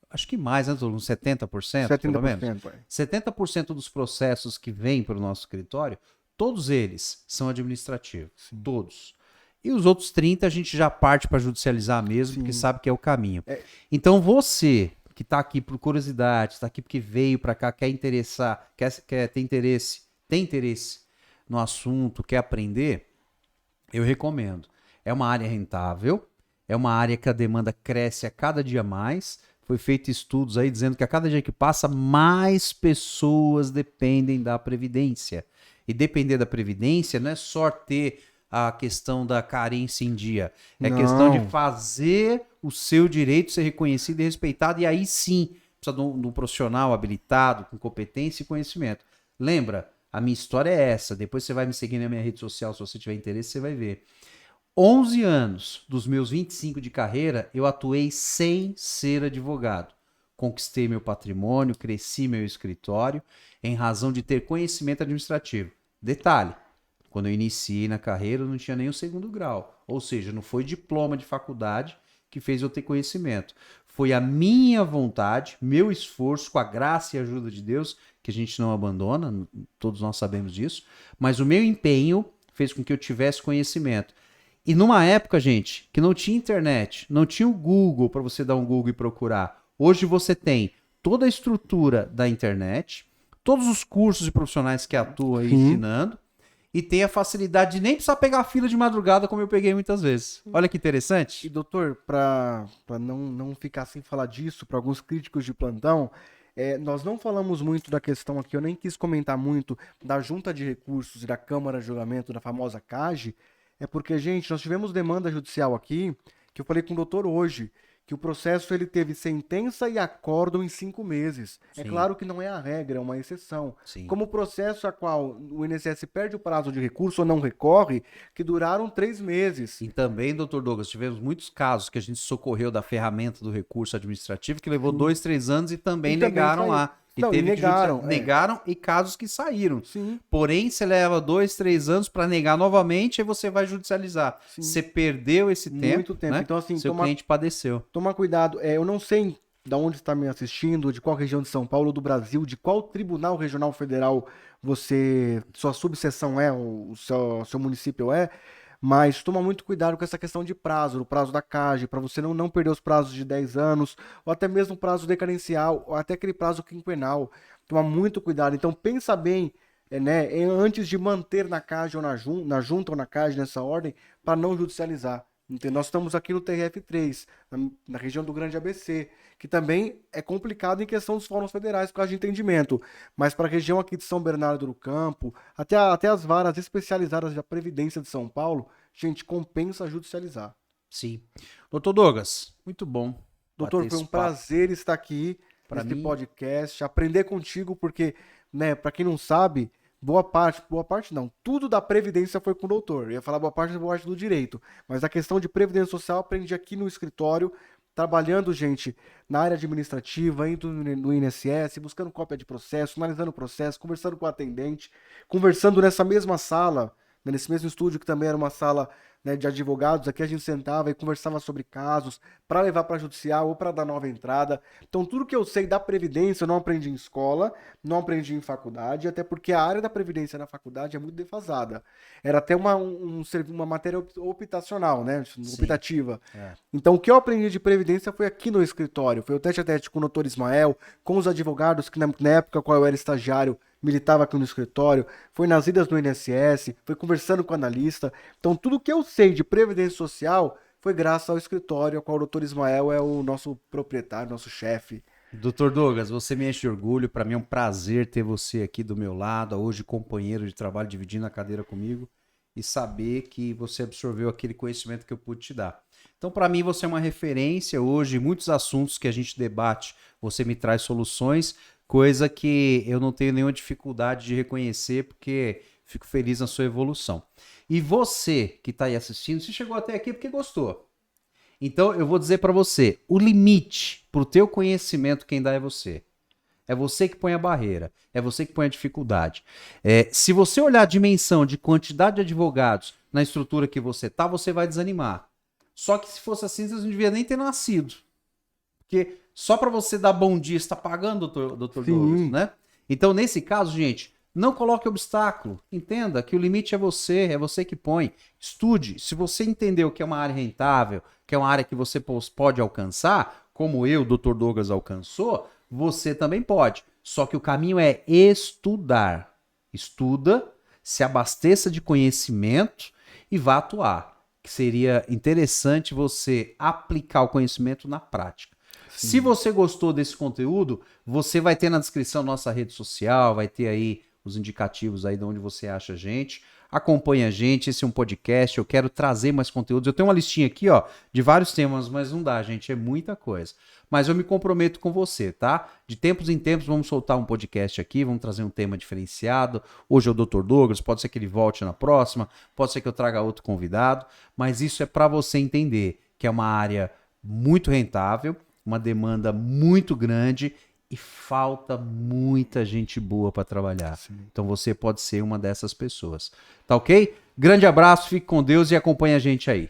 acho que mais, né, uns 70%, pelo menos. 70% dos processos que vêm para o nosso escritório, todos eles são administrativos. Sim. Todos. E os outros 30 a gente já parte para judicializar mesmo, Sim. porque sabe que é o caminho. Então você que está aqui por curiosidade, está aqui porque veio para cá, quer interessar, quer ter interesse no assunto, quer aprender, eu recomendo. É uma área rentável, é uma área que a demanda cresce a cada dia mais. Foi feito estudos aí dizendo que a cada dia que passa, mais pessoas dependem da Previdência. E depender da Previdência não é só ter a questão da carência em dia. É questão de fazer o seu direito ser reconhecido e respeitado. E aí sim, precisa de um profissional habilitado, com competência e conhecimento. Lembra, a minha história é essa. Depois você vai me seguir na minha rede social, se você tiver interesse, você vai ver. 11 anos dos meus 25 de carreira, eu atuei sem ser advogado. Conquistei meu patrimônio, cresci meu escritório, em razão de ter conhecimento administrativo. Detalhe, quando eu iniciei na carreira, eu não tinha nem o 2º grau. Ou seja, não foi diploma de faculdade que fez eu ter conhecimento. Foi a minha vontade, meu esforço, com a graça e a ajuda de Deus, que a gente não abandona, todos nós sabemos disso, mas o meu empenho fez com que eu tivesse conhecimento. E numa época, gente, que não tinha internet, não tinha o Google para você dar um Google e procurar. Hoje você tem toda a estrutura da internet, todos os cursos de profissionais que atuam aí ensinando, e tem a facilidade de nem precisar pegar fila de madrugada como eu peguei muitas vezes. Olha que interessante. E doutor, para não ficar sem falar disso, para alguns críticos de plantão, nós não falamos muito da questão aqui, eu nem quis comentar muito da Junta de Recursos e da Câmara de Julgamento, da famosa CAGE, é porque, gente, nós tivemos demanda judicial aqui, que eu falei com o doutor hoje, que o processo ele teve sentença e acórdão em 5 meses. Sim. É claro que não é a regra, é uma exceção. Sim. Como o processo a qual o INSS perde o prazo de recurso ou não recorre, que duraram 3 meses. E também, doutor Douglas, tivemos muitos casos que a gente socorreu da ferramenta do recurso administrativo que levou 2, 3 anos e também negaram lá. E não, teve negaram. Negaram e casos que saíram. Sim. Porém, você leva 2, 3 anos para negar novamente e você vai judicializar. Sim. Você perdeu esse tempo. Muito tempo. Né? Então, assim, seu cliente padeceu. Toma cuidado. Eu não sei de onde está me assistindo, de qual região de São Paulo, do Brasil, de qual Tribunal Regional Federal sua subseção é, o seu município é, mas toma muito cuidado com essa questão de prazo, o prazo da CAGE, para você não perder os prazos de 10 anos, ou até mesmo o prazo decadencial, ou até aquele prazo quinquenal. Toma muito cuidado. Então pensa bem, né, antes de manter na CAGE ou na junta ou na CAGE, nessa ordem, para não judicializar. Entendeu? Nós estamos aqui no TRF3, na região do Grande ABC, que também é complicado em questão dos fóruns federais por causa de entendimento. Mas para a região aqui de São Bernardo do Campo, até as varas especializadas da Previdência de São Paulo, gente, compensa judicializar. Sim. Doutor Douglas, muito bom. Doutor, foi um prazer estar aqui nesse podcast, aprender contigo, porque, né, para quem não sabe, boa parte não, tudo da Previdência foi com o doutor. Eu ia falar boa parte do direito, mas a questão de Previdência Social eu aprendi aqui no escritório, trabalhando, gente, na área administrativa, indo no INSS, buscando cópia de processo, analisando o processo, conversando com o atendente, conversando nessa mesma sala, né, nesse mesmo estúdio que também era uma sala, né, de advogados. Aqui a gente sentava e conversava sobre casos para levar para judicial ou para dar nova entrada. Então tudo que eu sei da Previdência eu não aprendi em escola, não aprendi em faculdade, até porque a área da Previdência na faculdade é muito defasada. Era até uma matéria optacional, né, optativa. Então o que eu aprendi de Previdência foi aqui no escritório, foi o tete a tete com o doutor Ismael, com os advogados que na época qual eu era estagiário militava aqui no escritório, foi nas idas no INSS, foi conversando com o analista. Então, tudo que eu sei de Previdência Social foi graças ao escritório, ao qual o Dr. Ismael é o nosso proprietário, nosso chefe. Doutor Douglas, você me enche de orgulho. Para mim é um prazer ter você aqui do meu lado, hoje companheiro de trabalho, dividindo a cadeira comigo e saber que você absorveu aquele conhecimento que eu pude te dar. Então, para mim, você é uma referência hoje em muitos assuntos que a gente debate. Você me traz soluções, coisa que eu não tenho nenhuma dificuldade de reconhecer, porque fico feliz na sua evolução. E você que está aí assistindo, se chegou até aqui porque gostou. Então, eu vou dizer para você, o limite para o teu conhecimento, quem dá é você. É você que põe a barreira, é você que põe a dificuldade. Se você olhar a dimensão de quantidade de advogados na estrutura que você tá, você vai desanimar. Só que se fosse assim, você não devia nem ter nascido. Porque só para você dar bom dia, você está pagando, doutor Douglas, né? Então, nesse caso, gente, não coloque obstáculo. Entenda que o limite é você que põe. Estude. Se você entendeu que é uma área rentável, que é uma área que você pode alcançar, como eu, doutor Douglas, alcançou, você também pode. Só que o caminho é estudar. Estuda, se abasteça de conhecimento e vá atuar. Que seria interessante você aplicar o conhecimento na prática. Sim. Se você gostou desse conteúdo, você vai ter na descrição nossa rede social, vai ter aí os indicativos aí de onde você acha a gente. Acompanha a gente, esse é um podcast, eu quero trazer mais conteúdos. Eu tenho uma listinha aqui, ó, de vários temas, mas não dá, gente, é muita coisa. Mas eu me comprometo com você, tá? De tempos em tempos vamos soltar um podcast aqui, vamos trazer um tema diferenciado. Hoje é o Dr. Douglas, pode ser que ele volte na próxima, pode ser que eu traga outro convidado, mas isso é para você entender que é uma área muito rentável, uma demanda muito grande e falta muita gente boa para trabalhar. Sim. Então você pode ser uma dessas pessoas. Tá ok? Grande abraço, fique com Deus e acompanhe a gente aí.